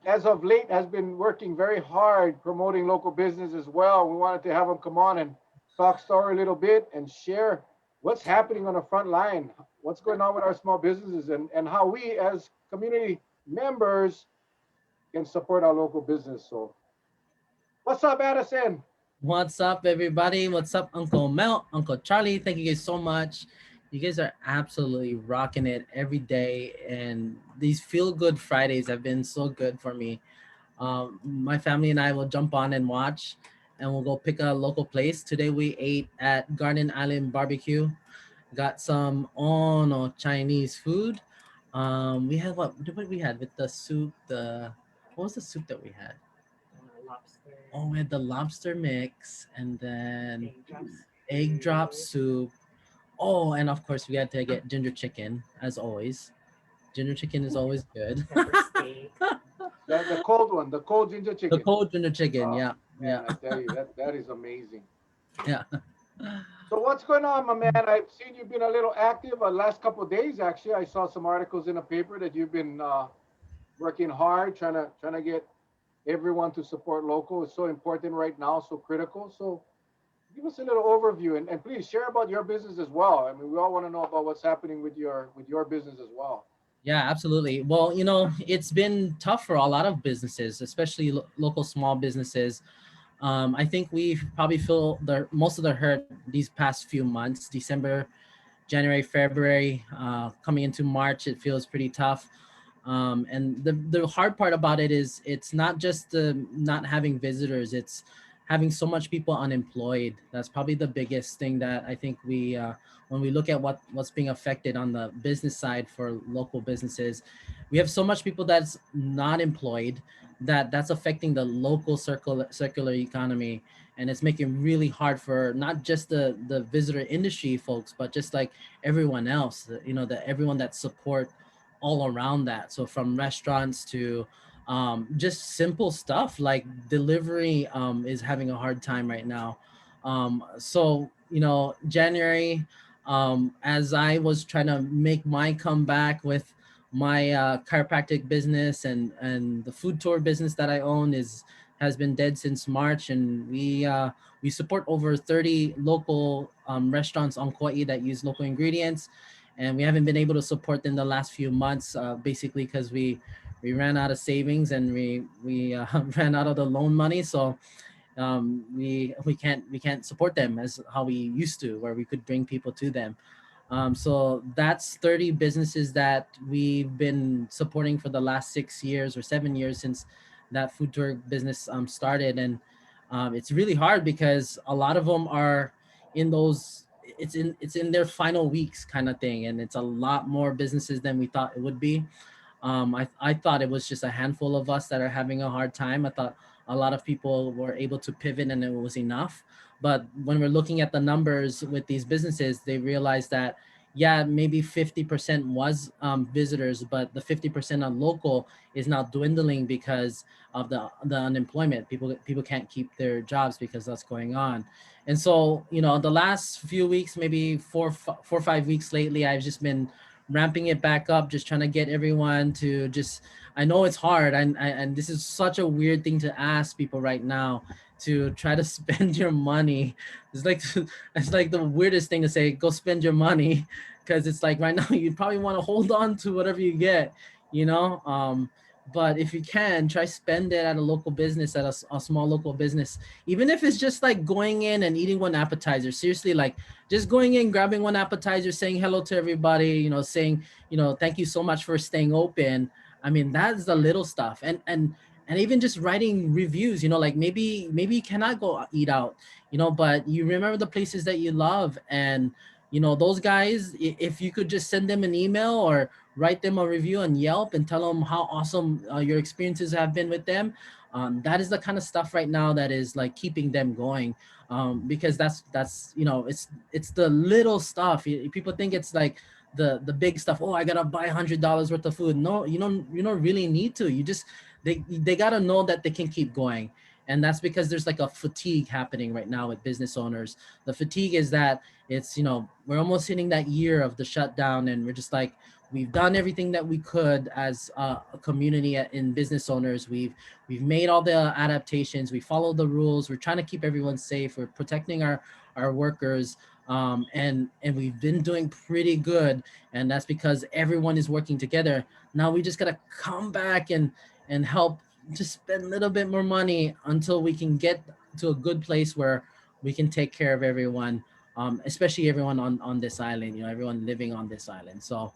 as of late has been working very hard promoting local business as well. We wanted to have him come on and talk story a little bit and share what's happening on the front line, what's going on with our small businesses, and how we as community members can support our local business. So what's up, Addison? What's up, everybody? What's up, Uncle Mel, Uncle Charlie? Thank you guys so much. You guys are absolutely rocking it every day, and these feel good Fridays have been so good for me. My family and I will jump on and watch, and we'll go pick a local place. Today we ate at Garden Island Barbecue. Got some no Chinese food. We had what we had with the soup. What was the soup that we had? Lobster. Oh, we had the lobster mix and then egg Egg drop soup. Oh, and of course we had to get ginger chicken as always. Ginger chicken is always good. pepper steak. The cold one, the cold ginger The chicken. cold ginger chicken, Oh, yeah, Man, yeah, I tell you, that is amazing. yeah. So what's going on, my man? I've seen you've been a little active last couple of days. Actually, I saw some articles in the paper that you've been working hard, trying to get everyone to support local. It's so important right now, so critical. So give us a little overview and please share about your business as well. I mean, we all want to know about what's happening with your business as well. Yeah, absolutely. Well, it's been tough for a lot of businesses, especially local small businesses. I think we probably feel the most of the hurt these past few months, December, January, February, coming into March. It feels pretty tough. And the hard part about it is it's not just the not having visitors, it's having so much people unemployed. That's probably the biggest thing that I think when we look at what's being affected on the business side for local businesses, we have so much people that's not employed that's affecting the local circular economy, and it's making really hard for not just the visitor industry folks, but just like everyone else, everyone that support all around that. So from restaurants to just simple stuff like delivery is having a hard time right now. So January, as I was trying to make my comeback with my chiropractic business and the food tour business that I own has been dead since March, and we support over 30 local restaurants on Kauai that use local ingredients, and we haven't been able to support them the last few months, basically because we ran out of savings and we ran out of the loan money, so we can't support them as how we used to, where we could bring people to them. So that's 30 businesses that we've been supporting for the last 6 years or 7 years since that food tour business started. And it's really hard because a lot of them are in those, it's in their final weeks kind of thing. And it's a lot more businesses than we thought it would be. I thought it was just a handful of us that are having a hard time. I thought a lot of people were able to pivot and it was enough. But when we're looking at the numbers with these businesses, they realize that, yeah, maybe 50% was visitors, but the 50% on local is now dwindling because of the unemployment. People can't keep their jobs because that's going on. And so, the last few weeks, maybe 4 or 5 weeks lately, I've just been ramping it back up, just trying to get everyone to just, I know it's hard, and this is such a weird thing to ask people right now, to try to spend your money. It's like it's like the weirdest thing to say, go spend your money, because it's like right now you probably want to hold on to whatever you get, you know. But if you can, try spend it at a local business, at a small local business, even if it's just like going in and eating one appetizer. Seriously, like just going in, grabbing one appetizer, saying hello to everybody, saying, thank you so much for staying open. I mean, that's the little stuff. And even just writing reviews, like maybe you cannot go eat out, but you remember the places that you love, and those guys, if you could just send them an email or write them a review on Yelp and tell them how awesome your experiences have been with them. That is the kind of stuff right now that is like keeping them going, because that's it's the little stuff. People think it's like the big stuff. Oh, I gotta buy $100 worth of food. No, you don't really need to. You just, they got to know that they can keep going. And that's because there's like a fatigue happening right now with business owners. The fatigue is that it's, we're almost hitting that year of the shutdown, and we're just like, we've done everything that we could as a community in business owners. We've made all the adaptations. We follow the rules. We're trying to keep everyone safe. We're protecting our workers, and we've been doing pretty good. And that's because everyone is working together. Now we just gotta come back and help just spend a little bit more money until we can get to a good place where we can take care of everyone, especially everyone on this island. Everyone living on this island. So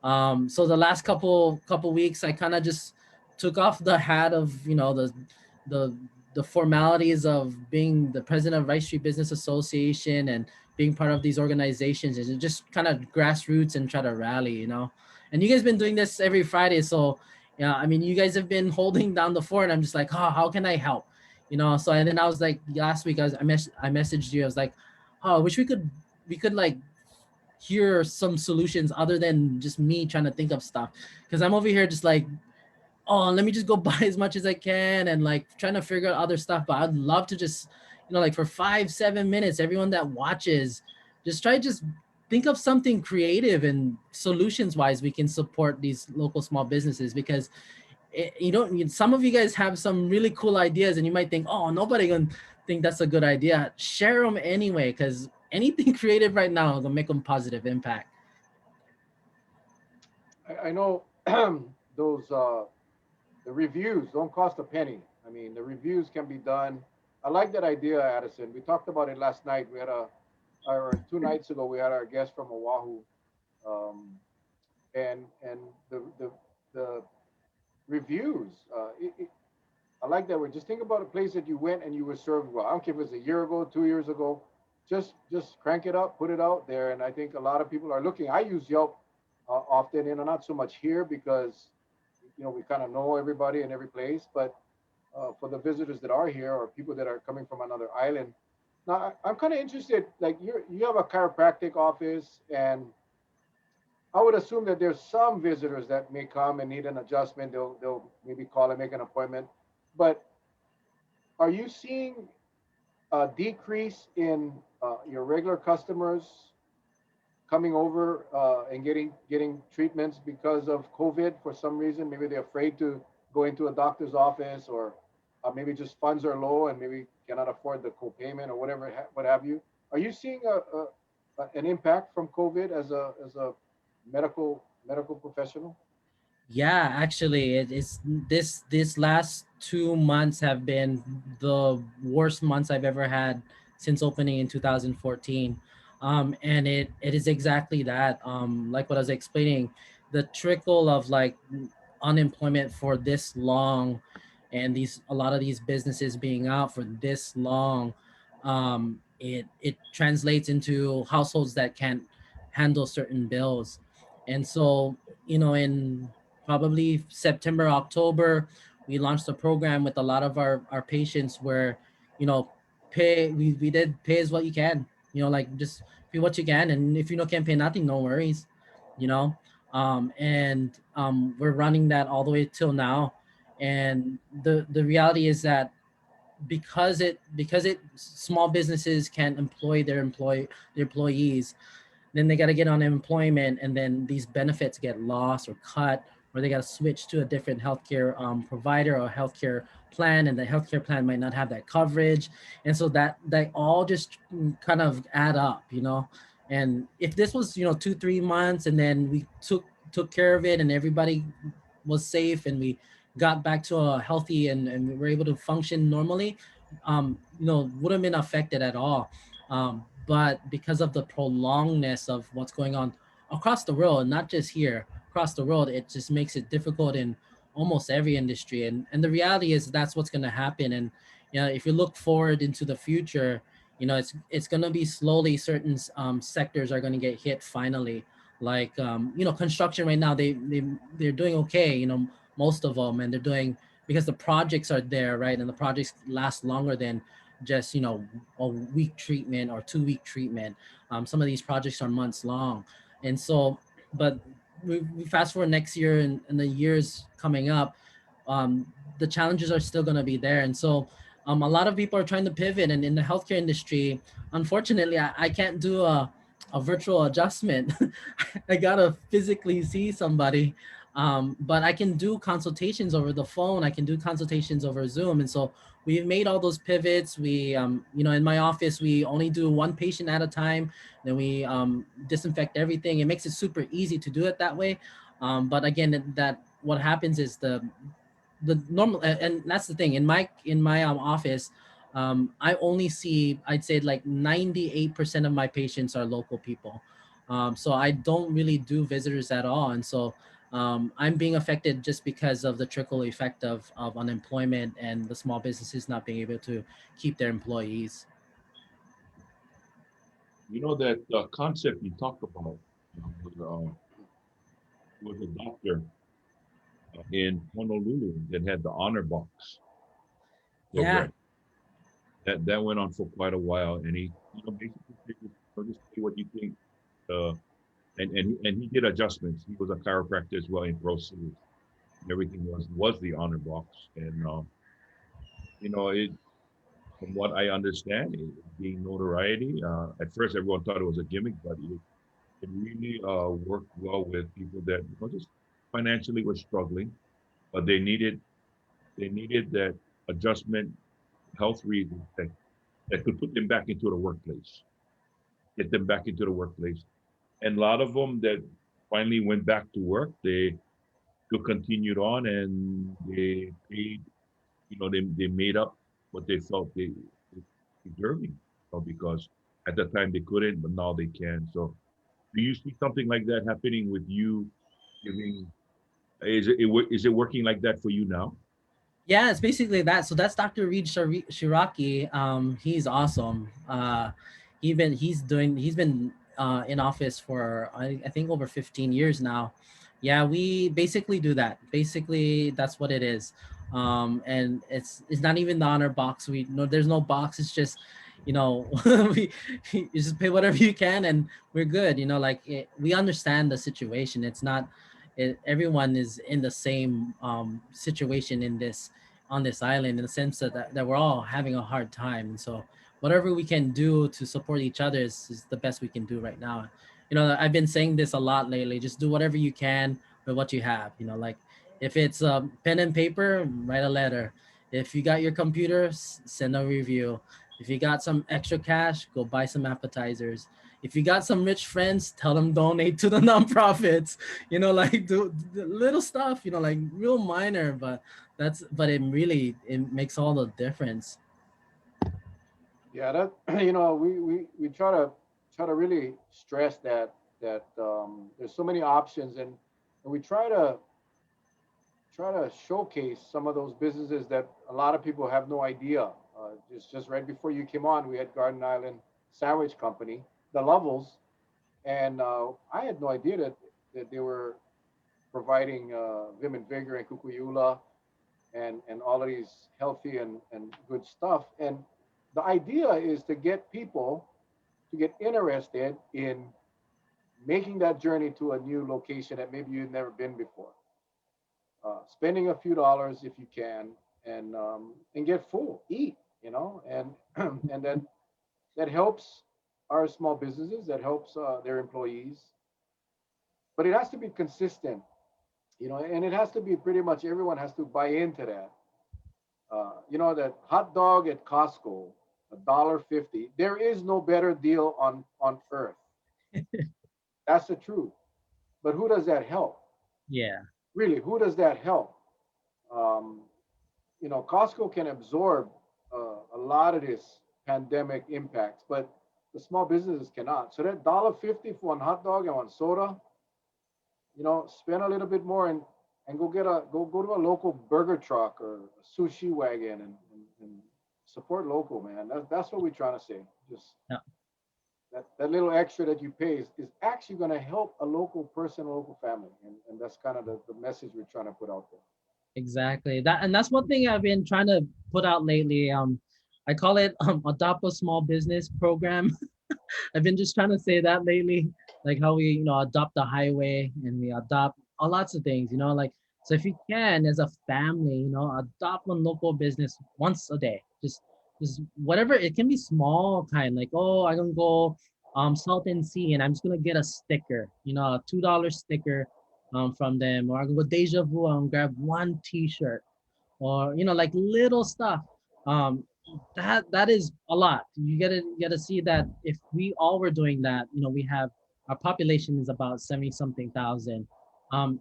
the last couple weeks, I kind of just took off the hat of the the formalities of being the president of Rice Street Business Association and being part of these organizations, and just kind of grassroots and try to rally. And you guys been doing this every Friday, so yeah, I mean, you guys have been holding down the fort, and I'm just like, oh, how can I help? So, and then I was like, last week I messaged you. I was like, oh, I wish we could like hear some solutions other than just me trying to think of stuff, because I'm over here just like, oh, let me just go buy as much as I can and like trying to figure out other stuff. But I'd love to just, like for 5-7 minutes, everyone that watches, just try to just think of something creative and solutions wise we can support these local small businesses, because some of you guys have some really cool ideas, and you might think, oh, nobody gonna think that's a good idea. Share them anyway, because anything creative right now is gonna make a positive impact. I know those the reviews don't cost a penny. I mean, the reviews can be done. I like that idea, Addison. We talked about it last night. Or 2 nights ago, we had our guest from Oahu, um, and the reviews. I like that. We just think about a place that you went and you were served well. I don't care if it was a year ago, 2 years ago. Just crank it up, put it out there, and I think a lot of people are looking. I use Yelp often, not so much here because we kind of know everybody in every place, but for the visitors that are here or people that are coming from another island. Now, I'm kind of interested. Like you have a chiropractic office, and I would assume that there's some visitors that may come and need an adjustment. They'll maybe call and make an appointment. But are you seeing a decrease in your regular customers coming over and getting treatments because of COVID for some reason? Maybe they're afraid to go into a doctor's office, or maybe just funds are low and maybe cannot afford the co-payment or whatever, what have you. Are you seeing an impact from COVID as a medical professional? Yeah, actually, it is. This last 2 months have been the worst months I've ever had since opening in 2014. And it is exactly that. Like what I was explaining, the trickle of like unemployment for this long, and a lot of these businesses being out for this long, it translates into households that can't handle certain bills. And so, in probably September, October, we launched a program with a lot of our patients where, you know, we did pay as what you can, like just pay what you can. And if can't pay nothing, no worries, you know. And we're running that all the way till now. And the reality is that because it small businesses can't employ their employees, then they got to get on unemployment, and then these benefits get lost or cut, or they got to switch to a different healthcare provider or healthcare plan, and the healthcare plan might not have that coverage. And so that all just kind of add up, and if this was 2-3 months, and then we took care of it, and everybody was safe, and we got back to a healthy, and we were able to function normally, wouldn't been affected at all. But because of the prolongedness of what's going on across the world, and not just here, across the world, it just makes it difficult in almost every industry. And the reality is that's what's going to happen. And if you look forward into the future, it's going to be slowly certain sectors are going to get hit finally. Like construction right now, they're doing okay. Most of them, and they're doing because the projects are there, right? And the projects last longer than just a week treatment or 2-week treatment. Some of these projects are months long. And so, but we fast forward next year, and the years coming up, the challenges are still going to be there. And so a lot of people are trying to pivot, and in the healthcare industry, unfortunately, I can't do a virtual adjustment. I gotta physically see somebody, but I can do consultations over the phone. I can do consultations over Zoom. And so we've made all those pivots. We, in my office, we only do one patient at a time. Then we disinfect everything. It makes it super easy to do it that way. But again, that what happens is the normal, and that's the thing in my office. I only see, I'd say, like 98% of my patients are local people. So I don't really do visitors at all. And so I'm being affected just because of the trickle effect of unemployment and the small businesses not being able to keep their employees. You know that concept you talked about, was a doctor in Honolulu that had the honor box Yeah. program. That went on for quite a while, and he, basically said, just say what you think. Uh, and he did adjustments. He was a chiropractor as well in Pro Series. Everything was the honor box, and it, from what I understand, it being notoriety. At first, everyone thought it was a gimmick, but it really worked well with people that just financially were struggling, but they needed that adjustment, health reasons that could put them back into the workplace, get them back into the workplace. And a lot of them that finally went back to work, they still continued on, and they paid, they made up what they felt they deserving, because at the time they couldn't, but now they can. So do you see something like that happening with you giving? Is it working like that for you now? Yeah, it's basically that. So that's Dr. Reed Shiraki. He's awesome. He's been in office for I think over 15 years now. Yeah, we basically do that. Basically, that's what it is. And it's not even the honor box. We no, there's no box. It's just, we you just pay whatever you can, and we're good. We understand the situation. It's not everyone is in the same situation on this island, in the sense that we're all having a hard time. And so whatever we can do to support each other is the best we can do right now. I've been saying this a lot lately: just do whatever you can with what you have. Like, if it's pen and paper, write a letter. If you got your computer, send a review. If you got some extra cash, go buy some appetizers. If you got some rich friends, tell them donate to the nonprofits. Like, do little stuff. Like, real minor, but it makes all the difference. Yeah, that we try to really stress that there's so many options, and we try to showcase some of those businesses that a lot of people have no idea. Just right before you came on, we had Garden Island Sandwich Company, the Lovels, and I had no idea that they were providing Vim and Vigor and Kukuyula and all of these healthy and good stuff. And the idea is to get people to get interested in making that journey to a new location that maybe you've never been before. Spending a few dollars if you can, and get full, eat, and and that helps our small businesses, that helps their employees. But it has to be consistent, and it has to be pretty much everyone has to buy into that. That hot dog at Costco, $1.50. There is no better deal on earth. That's the truth. But who does that help? Yeah. Really, who does that help? Um, Costco can absorb a lot of this pandemic impacts, but the small businesses cannot. So that $1.50 for one hot dog and one soda, spend a little bit more and go to a local burger truck or a sushi wagon and support local, man. That's what we're trying to say. Just Yeah. that little extra that you pay is actually going to help a local person, a local family, and that's kind of the message we're trying to put out there. Exactly. That's one thing I've been trying to put out lately. I call it adopt a small business program. I've been just trying to say that lately, like how we, adopt the highway, and we adopt lots of things, like So if you can, as a family, adopt one local business once a day. Just whatever, it can be small kind, like, oh, I'm gonna go Salt and Sea and I'm just gonna get a sticker, a $2 sticker from them, or I can go Deja Vu and grab one t-shirt, or like little stuff. Um, that is a lot. You gotta see that if we all were doing that, we have our population is about 70 something thousand.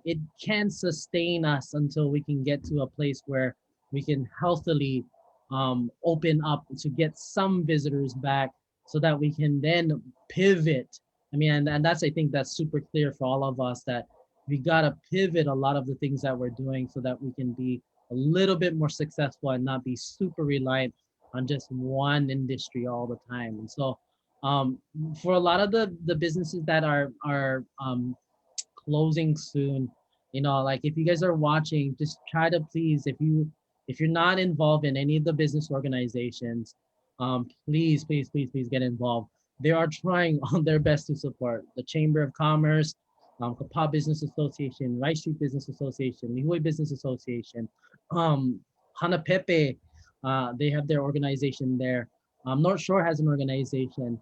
It can sustain us until we can get to a place where we can healthily open up to get some visitors back, so that we can then pivot. I mean, and that's, I think that's super clear for all of us, that we gotta pivot a lot of the things that we're doing so that we can be a little bit more successful and not be super reliant on just one industry all the time. And so um, for a lot of the businesses that are closing soon, like if you guys are watching, just try to please, if you're not involved in any of the business organizations, please, please, please, please get involved. They are trying on their best to support the Chamber of Commerce, Kauai Business Association, Rice Street Business Association, Lihue Business Association, um, Hanapepe, they have their organization there. North Shore has an organization.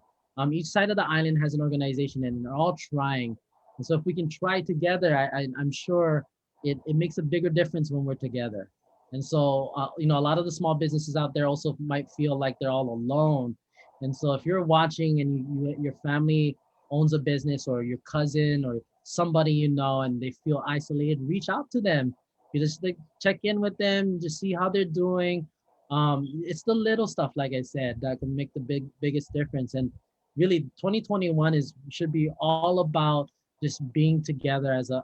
Each side of the island has an organization, and they're all trying. And so if we can try together, I'm sure it makes a bigger difference when we're together. And so, a lot of the small businesses out there also might feel like they're all alone. And so if you're watching and your family owns a business, or your cousin or somebody and they feel isolated, reach out to them. You just like check in with them, just see how they're doing. It's the little stuff, like I said, that can make the biggest difference. And really, 2021 should be all about just being together as a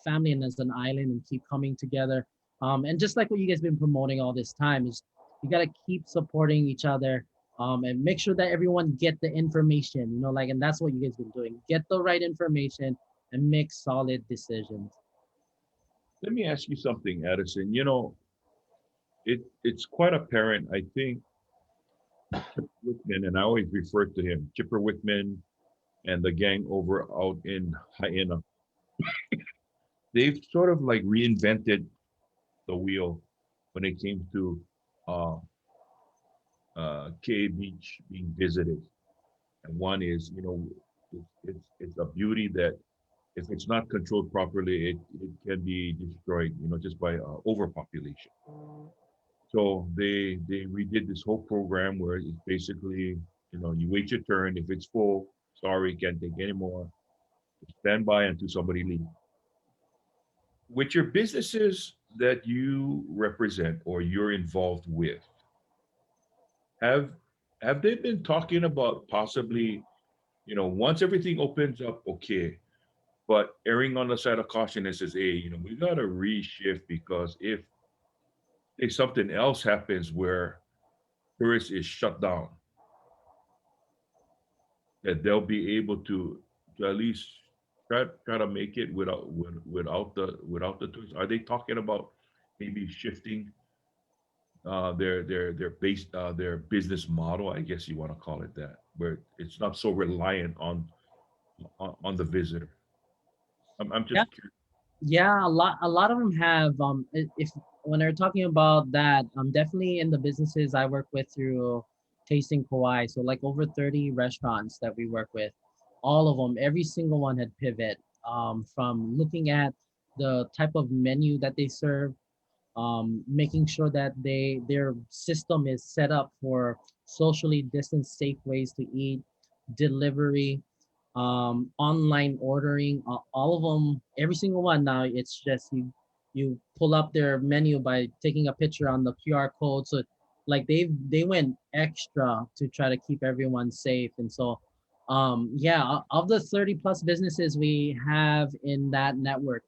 family and as an island, and keep coming together. And just like what you guys been promoting all this time, is you got to keep supporting each other, and make sure that everyone get the information, and that's what you guys been doing. Get the right information and make solid decisions. Let me ask you something, Addison. It's quite apparent, I think, Whitman, and I always refer to him, Chipper Whitman, and the gang over out in Hyena. They've sort of like reinvented the wheel when it came to uh, K Beach being visited. And one is, it's a beauty that if it's not controlled properly, it can be destroyed, just by overpopulation. So they redid this whole program where it's basically, you wait your turn. If it's full, sorry, can't take any more. Stand by until somebody leaves. With your businesses that you represent or you're involved with, have have they been talking about possibly, once everything opens up, okay, but erring on the side of caution and says, hey, we gotta reshift, because if something else happens where tourist is shut down, that they'll be able to at least try to make it without the tourists. Are they talking about maybe shifting their base their business model? I guess you want to call it that, where it's not so reliant on the visitor. I'm Yeah, just curious. yeah, a lot of them have. If when they're talking about that, definitely in the businesses I work with through Tasting Kauai, so like over 30 restaurants that we work with, all of them, every single one had pivot, from looking at the type of menu that they serve, making sure that their system is set up for socially distanced, safe ways to eat, delivery, online ordering, all of them, every single one now. It's just you pull up their menu by taking a picture on the QR code. So like they went extra to try to keep everyone safe. And so yeah, of the 30 plus businesses we have in that network,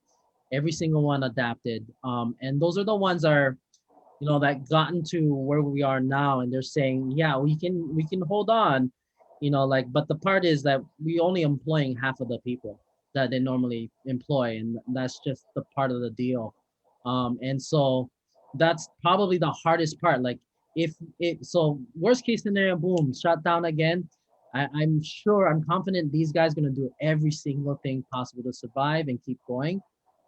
every single one adapted. And those are the ones are, that gotten to where we are now, and they're saying, yeah, we can hold on, like, but the part is that we only employing half of the people that they normally employ, and that's just the part of the deal. And so that's probably the hardest part. Like, if it so worst case scenario, boom, shut down again. I'm sure, I'm confident these guys gonna do every single thing possible to survive and keep going.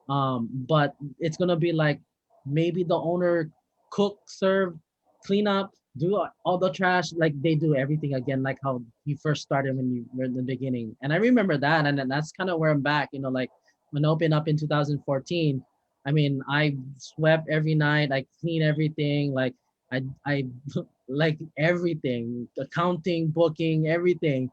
But it's gonna be like maybe the owner cook, serve, clean up, do all the trash, like they do everything again, like how you first started when you were in the beginning. And I remember that, and then that's kind of where I'm back. You know, like when I opened up in 2014. I mean, I swept every night, I clean everything, like I like everything, accounting, booking, everything.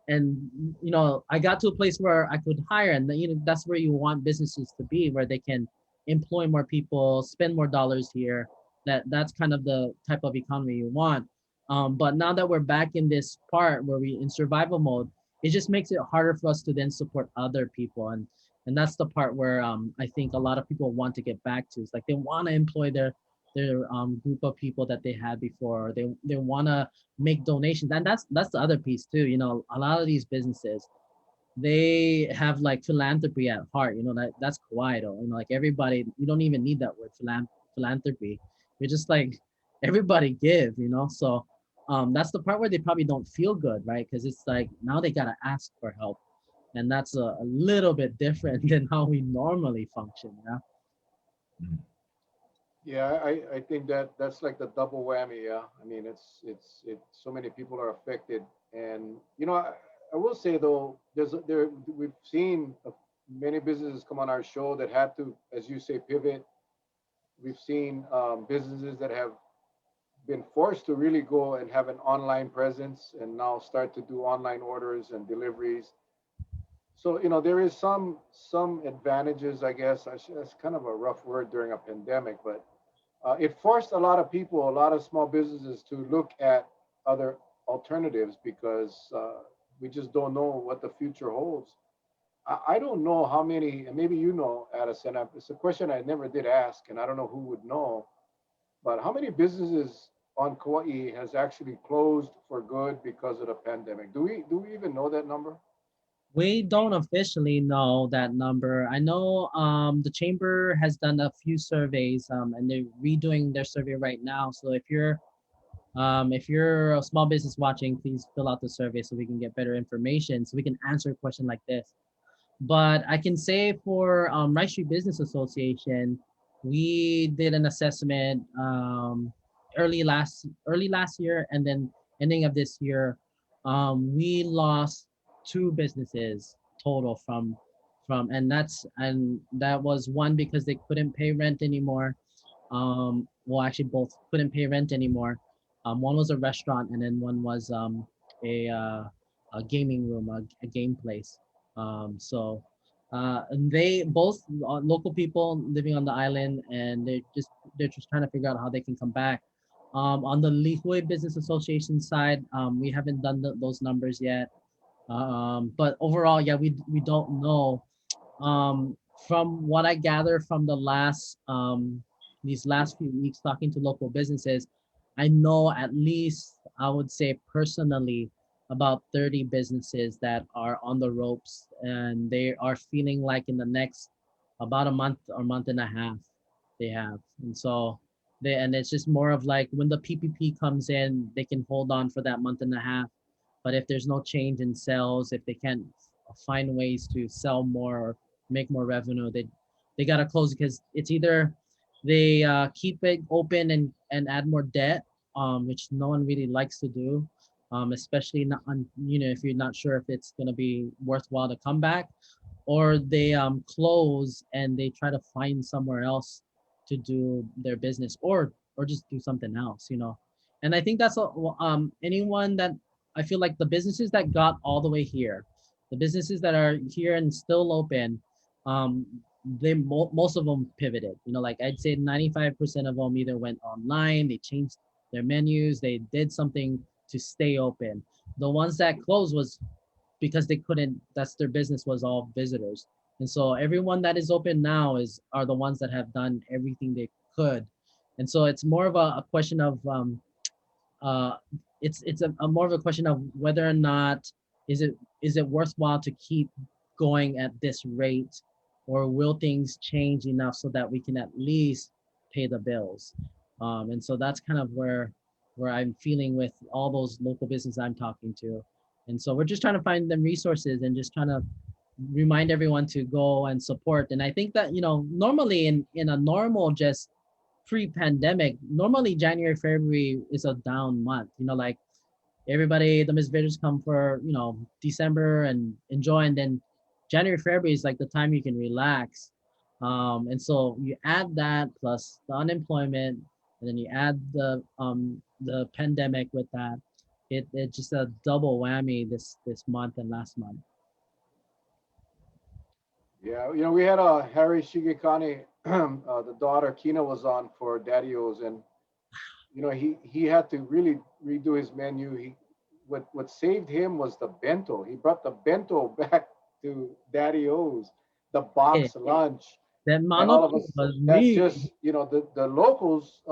And you know, I got to a place where I could hire, and you know, that's where you want businesses to be, where they can employ more people, spend more dollars here. That's kind of the type of economy you want. But now that we're back in this part where we in survival mode, it just makes it harder for us to then support other people. And that's the part where I think a lot of people want to get back to. It's like they want to employ their group of people that they had before. They want to make donations, and that's the other piece too. You know, a lot of these businesses, they have like philanthropy at heart. You know, that's Kauai though. You know, like everybody, you don't even need that word philanthropy. You're just like everybody give. You know, so that's the part where they probably don't feel good, right? Because it's like now they gotta ask for help, and that's a little bit different than how we normally function. Yeah. Mm. Yeah, I think that that's like the double whammy. Yeah, I mean, it's so many people are affected, and you know, I will say though, there we've seen many businesses come on our show that had to, as you say, pivot. We've seen businesses that have been forced to really go and have an online presence and now start to do online orders and deliveries. So you know, there is some advantages, I guess. That's kind of a rough word during a pandemic, but it forced a lot of people, a lot of small businesses to look at other alternatives because we just don't know what the future holds. I don't know how many, and maybe you know, Addison. It's a question I never did ask, and I don't know who would know. But how many businesses on Kauai has actually closed for good because of the pandemic? Do we even know that number? We don't officially know that number. I know the chamber has done a few surveys, and they're redoing their survey right now. So if you're a small business watching, please fill out the survey so we can get better information, so we can answer a question like this. But I can say for Rice Street Business Association, we did an assessment early last year, and then ending of this year, we lost two businesses total and that was one because they couldn't pay rent anymore. Well, actually, both couldn't pay rent anymore. One was a restaurant, and then one was a gaming room, a game place. And they both local people living on the island, and they're just trying to figure out how they can come back. On the Lihue Business Association side, we haven't done those numbers yet. But overall, yeah, we don't know. From what I gather from these last few weeks talking to local businesses, I know at least I would say personally about 30 businesses that are on the ropes, and they are feeling like in the next about a month or month and a half they have. And so and it's just more of like when the PPP comes in, they can hold on for that month and a half. But if there's no change in sales, if they can't find ways to sell more or make more revenue, they gotta close, because it's either they keep it open and add more debt, which no one really likes to do, especially not on, if you're not sure if it's gonna be worthwhile to come back, or they close and they try to find somewhere else to do their business, or just do something else. And I think that's anyone that, I feel like the businesses that got all the way here, the businesses that are here and still open, um most of them pivoted. Like I'd say 95% of them either went online, they changed their menus, they did something to stay open. The ones that closed was because they couldn't, that's their business was all visitors. And so everyone that is open now are the ones that have done everything they could. And so it's more of a question of uh it's a more of a question of whether or not is it worthwhile to keep going at this rate, or will things change enough so that we can at least pay the bills. And so that's kind of where I'm feeling with all those local businesses I'm talking to. And so we're just trying to find them resources and just trying to remind everyone to go and support. And I think that, normally in a normal, just pre-pandemic, normally January, February is a down month. Like everybody, the visitors come for, December and enjoy, and then January, February is like the time you can relax. And so you add that plus the unemployment, and then you add the pandemic with that. It's just a double whammy this month and last month. Yeah, we had Harry Shigekane, the daughter Kina was on for Daddy O's, and he had to really redo his menu. What saved him was the bento. He brought the bento back to Daddy O's, the Yeah, box lunch, that and all of monopoly us. was That's really just the locals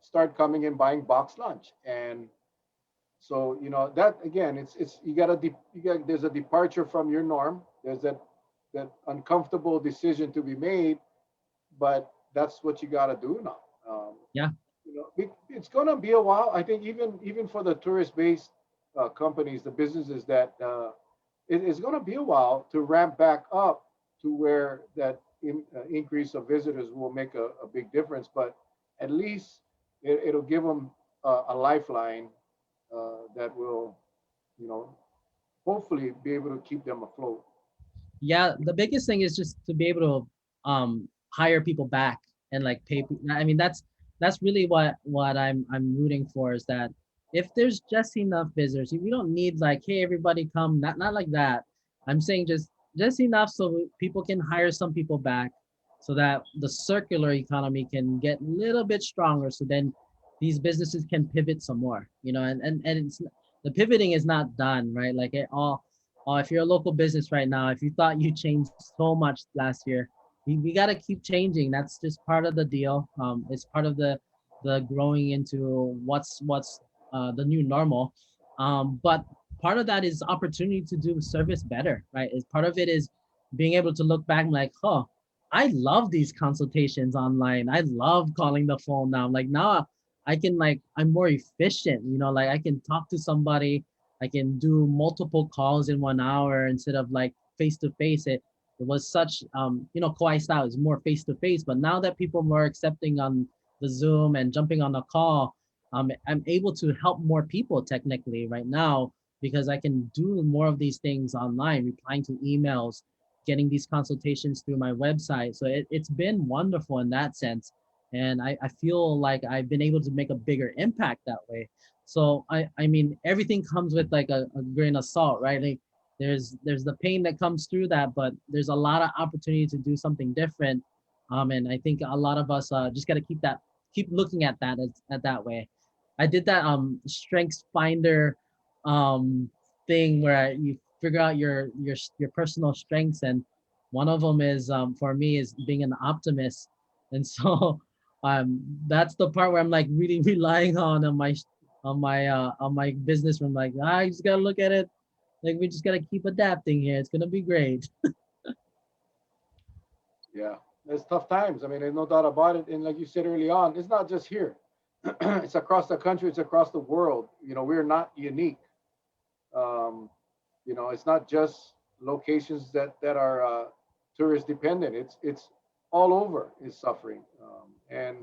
start coming and buying box lunch, and so that again, it's there's a departure from your norm. There's that uncomfortable decision to be made, but that's what you got to do now. yeah. It's going to be a while. I think even for the tourist-based companies, the businesses that it's going to be a while to ramp back up to where that increase of visitors will make a big difference. But at least it'll give them a lifeline that will, you know, hopefully be able to keep them afloat. Yeah, the biggest thing is just to be able to hire people back and like pay. I mean, that's really what I'm rooting for, is that if there's just enough visitors, we don't need like, hey, everybody come, not like that. I'm saying just enough so people can hire some people back, so that the circular economy can get a little bit stronger, so then these businesses can pivot some more, and it's, the pivoting is not done, right? Like it all, if you're a local business right now, if you thought you changed so much last year, we got to keep changing. That's just part of the deal. It's part of the growing into what's the new normal. But part of that is opportunity to do service better, right? Is part of it is being able to look back and like, oh, I love these consultations online. I love calling the phone now. Like now I can, like, I'm more efficient, like I can talk to somebody. I can do multiple calls in 1 hour instead of like face to face. It was such, Kauai style is more face to face, but now that people are more accepting on the Zoom and jumping on the call, I'm able to help more people technically right now, because I can do more of these things online, replying to emails, getting these consultations through my website. So it's been wonderful in that sense. And I feel like I've been able to make a bigger impact that way. So I mean, everything comes with like a grain of salt, right? Like there's the pain that comes through that, but there's a lot of opportunity to do something different. And I think a lot of us just got to keep looking at that at that way. I did that strengths finder um thing where you figure out your personal strengths, and one of them is for me is being an optimist. And so that's the part where I'm like really relying on my business. From like, I just gotta look at it like we just gotta keep adapting here. It's gonna be great. Yeah, it's tough times. I mean, there's no doubt about it. And like you said early on, it's not just here. It's across the country. It's across the world. We're not unique. Um, it's not just locations that are tourist dependent. It's all over is suffering, and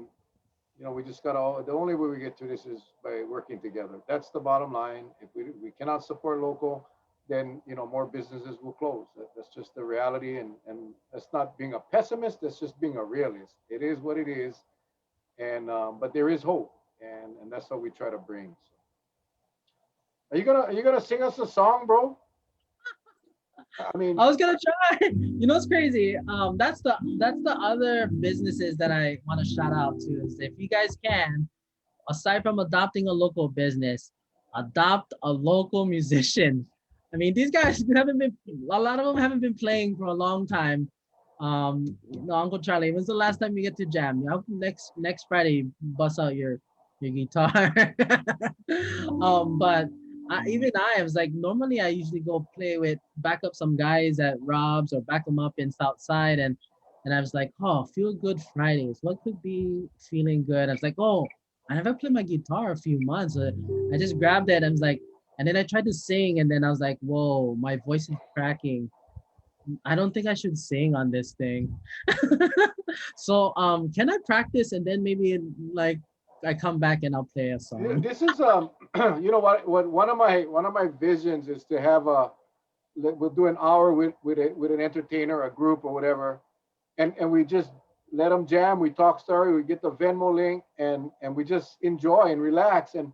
we just got to. The only way we get through this is by working together. That's the bottom line. If we cannot support local, then more businesses will close. That's just the reality, and that's not being a pessimist. That's just being a realist. It is what it is, and but there is hope, and that's what we try to bring. So. Are you gonna sing us a song, bro? I mean, I was gonna try. It's crazy. That's the other businesses that I want to shout out to, is if you guys can, aside from adopting a local business, adopt a local musician. I mean, these guys haven't been, a lot of them haven't been playing for a long time. Uncle Charlie, when's the last time you get to jam? Next Friday, bust out your guitar. But I was like, normally I usually go back up some guys at Rob's or back them up in Southside, and I was like, oh, feel good Fridays. What could be feeling good? I was like, oh, I never played my guitar a few months. I just grabbed it and was like, and then I tried to sing, and then I was like, whoa, my voice is cracking. I don't think I should sing on this thing. So can I practice and then maybe like I come back and I'll play a song? This is you know what one of my visions is to have we'll do an hour with an entertainer, a group or whatever, and we just let them jam. We talk story. We get the Venmo link, and we just enjoy and relax and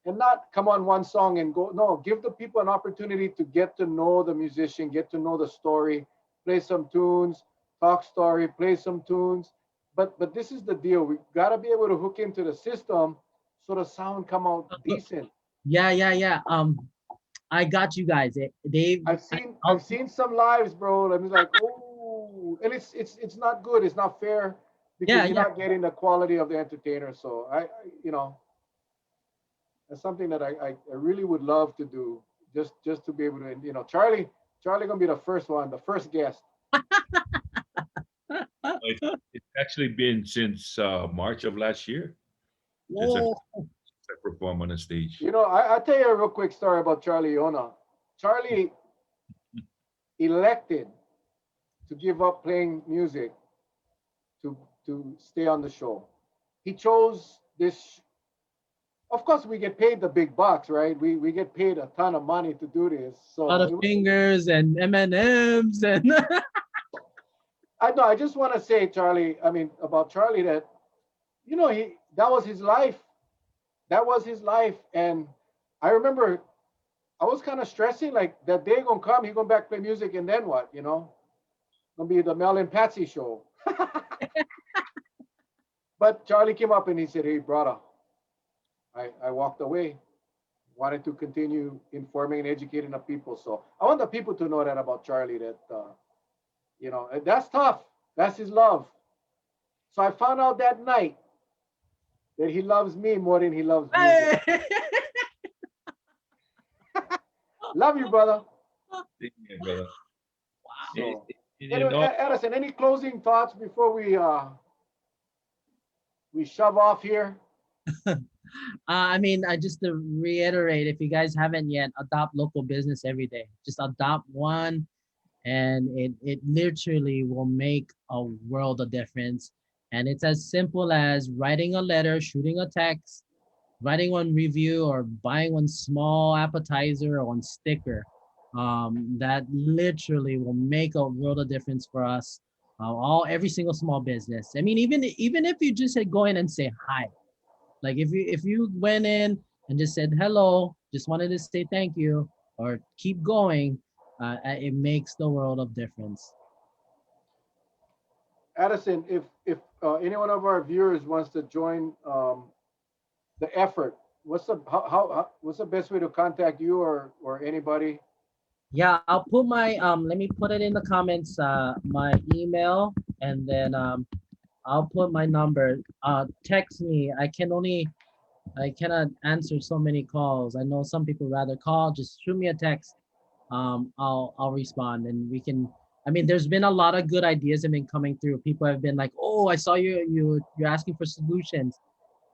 not come on one song and go. No, give the people an opportunity to get to know the musician, get to know the story, play some tunes, talk story, play some tunes. But this is the deal. We got to be able to hook into the system so the sound come out decent. Yeah, yeah, yeah. I got you guys. Dave, I've seen I'll, I've seen some lives, bro. I'm like, oh, and it's not good. It's not fair because yeah, you're yeah. not getting the quality of the entertainer. So you know, that's something that I really would love to do. Just to be able to, you know, Charlie gonna be the first one, the first guest. It's actually been since March of last year since Whoa. I performed on the stage. You know, I'll tell you a real quick story about Charlie Yona. Charlie elected to give up playing music to stay on the show. He chose this. Of course, we get paid the big bucks, right? We get paid a ton of money to do this. A lot So of fingers and M&Ms and I know. I just want to say, Charlie. I mean, about Charlie that you know he that was his life. That was his life, and I remember I was kind of stressing like that day gonna come. He gonna back play music, and then what? You know, gonna be the Mel and Patsy show. But Charlie came up and he said, "Hey, brother, I walked away. Wanted to continue informing and educating the people. So I want the people to know that about Charlie. That you know, that's tough. That's his love. So I found out that night that he loves me more than he loves music. hey! Love you, brother. Yeah, brother. So In anyway, all, Addison, any closing thoughts before we shove off here? I mean, I just to reiterate, if you guys haven't yet, adopt local business every day. Just adopt one, and it literally will make a world of difference. And it's as simple as writing a letter, shooting a text, writing one review, or buying one small appetizer or one sticker. That literally will make a world of difference for us. All every single small business. I mean, even if you just go in and say hi, like if you went in and just said hello, just wanted to say thank you or keep going, it makes the world of difference. Addison, if any one of our viewers wants to join the effort, what's the best way to contact you or anybody? Yeah, I'll put my let me put it in the comments, my email, and then I'll put my number. Text me. I cannot answer so many calls. I know some people rather call. Just shoot me a text. I'll respond, and we can. I mean, there's been a lot of good ideas have been coming through. People have been like, "Oh, I saw you're asking for solutions,"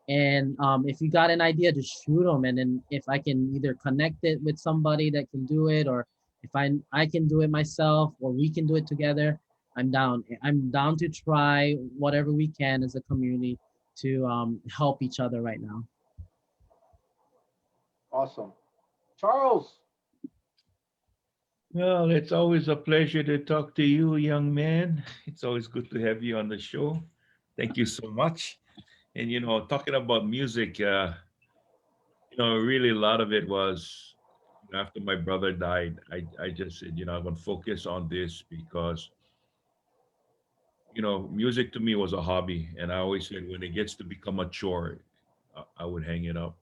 and if you got an idea, just shoot them, and then if I can either connect it with somebody that can do it, or if I can do it myself, or we can do it together, I'm down. I'm down to try whatever we can as a community to help each other right now. Awesome. Charles, well, it's always a pleasure to talk to you, young man. It's always good to have you on the show. Thank you so much. And talking about music, really a lot of it was after my brother died. I just said, I'm gonna focus on this because music to me was a hobby, and I always said when it gets to become a chore, I would hang it up.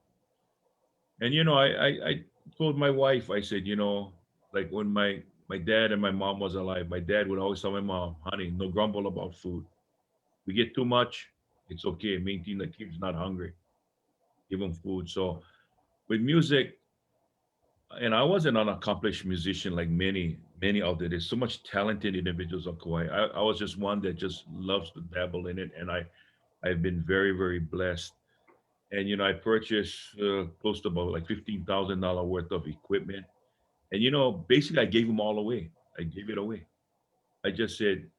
And I told my wife, I said, like when my dad and my mom was alive, my dad would always tell my mom, "Honey, no grumble about food. We get too much, it's okay. Maintain the kid's not hungry. Give them food." So with music, and I wasn't an accomplished musician like many out there. There's so much talented individuals on Kauai. I was just one that just loves to dabble in it, and I've been very very blessed. And I purchased close to about like $15,000 worth of equipment, and basically I gave them all away. I gave it away. I just said,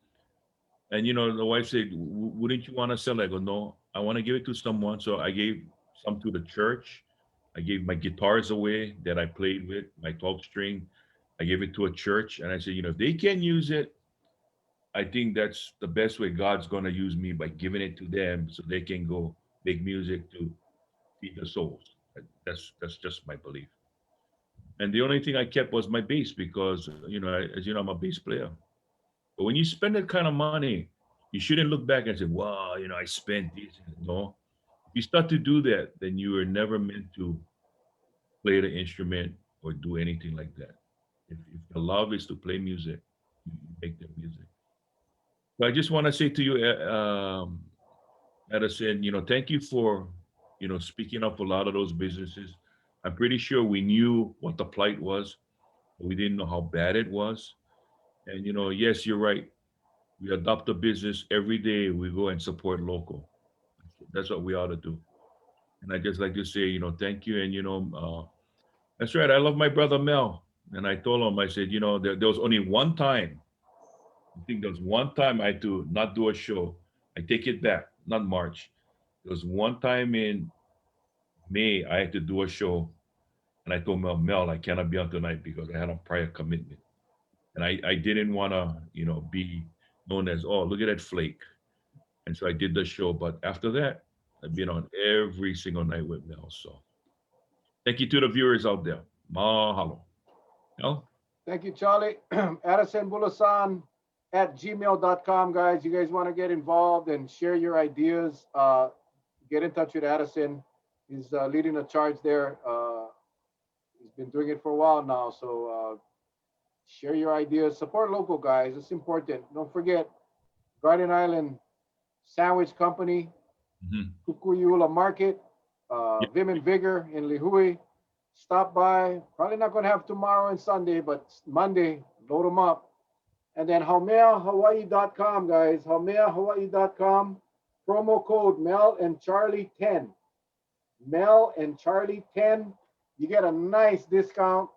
and the wife said, Wouldn't you want to sell it?" I go, "No, I want to give it to someone." So I gave some to the church. I gave my guitars away that I played with, my 12 string. I gave it to a church, and I said, if they can use it, I think that's the best way God's going to use me, by giving it to them so they can go make music to feed the souls. That's just my belief. And the only thing I kept was my bass because, as you know, I'm a bass player. But when you spend that kind of money, you shouldn't look back and say, "Wow, I spent this." No, if you start to do that, then you were never meant to play the instrument or do anything like that. If the love is to play music, you make the music. So I just want to say to you, Addison, thank you for, speaking up for a lot of those businesses. I'm pretty sure we knew what the plight was, but we didn't know how bad it was. And, yes, you're right. We adopt a business every day. We go and support local. That's what we ought to do. And I just like to say, thank you. And, that's right. I love my brother Mel. And I told him, I said, there was only one time. I think there was one time I had to not do a show. I take it back, not March. There was one time in May I had to do a show. And I told Mel, I cannot be on tonight because I had a prior commitment. And I didn't want to, be known as, oh, look at that flake. And so I did the show. But after that, I've been on every single night with Mel. So thank you to the viewers out there. Mahalo. Mel? Thank you, Charlie. Addison Bulosan at gmail.com, guys. You guys want to get involved and share your ideas, get in touch with Addison. He's leading a charge there. He's been doing it for a while now. So share your ideas. Support local, guys. It's important. Don't forget, Garden Island Sandwich Company, Kukuyula Market, Vim and Vigor in Lihui. Stop by. Probably not going to have tomorrow and Sunday, but Monday, load them up. And then haumeahawaii.com, guys. haumeahawaii.com. Promo code Mel and Charlie 10. Mel and Charlie 10. You get a nice discount.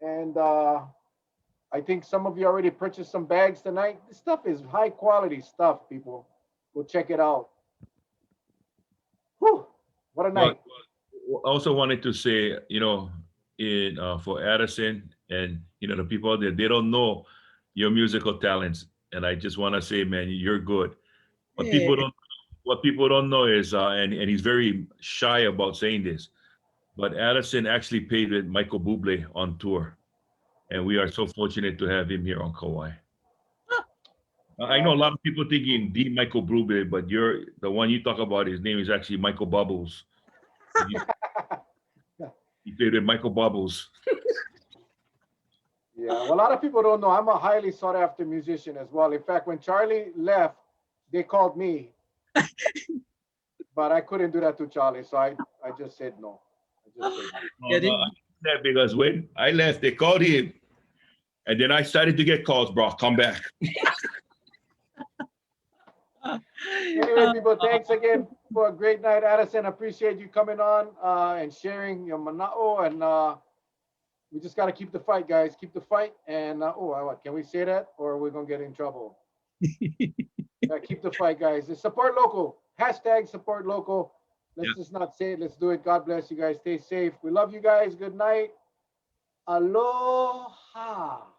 And I think some of you already purchased some bags tonight. This stuff is high quality stuff, people. Go check it out. Whew, what a night. I also wanted to say, in for Addison and the people out there, they don't know your musical talents, and I just want to say, man, you're good. What people don't know is, and he's very shy about saying this, but Addison actually played with Michael Bublé on tour, and we are so fortunate to have him here on Kauai. I know a lot of people thinking the Michael Bublé, but you're the one you talk about. His name is actually Michael Bubbles. He played with Michael Bubbles. Yeah, well, a lot of people don't know I'm a highly sought after musician as well. In fact, when Charlie left, they called me, but I couldn't do that to Charlie, so I just said no. That because when I left, they called him, and then I started to get calls, bro. Come back. Anyway, people, thanks again for a great night, Addison. Appreciate you coming on and sharing your mana'o. And we just got to keep the fight, guys. Keep the fight. And what, can we say that, or are we going to get in trouble? Keep the fight, guys. Support local. Hashtag support local. Let's just not say it. Let's do it. God bless you guys. Stay safe. We love you guys. Good night. Aloha.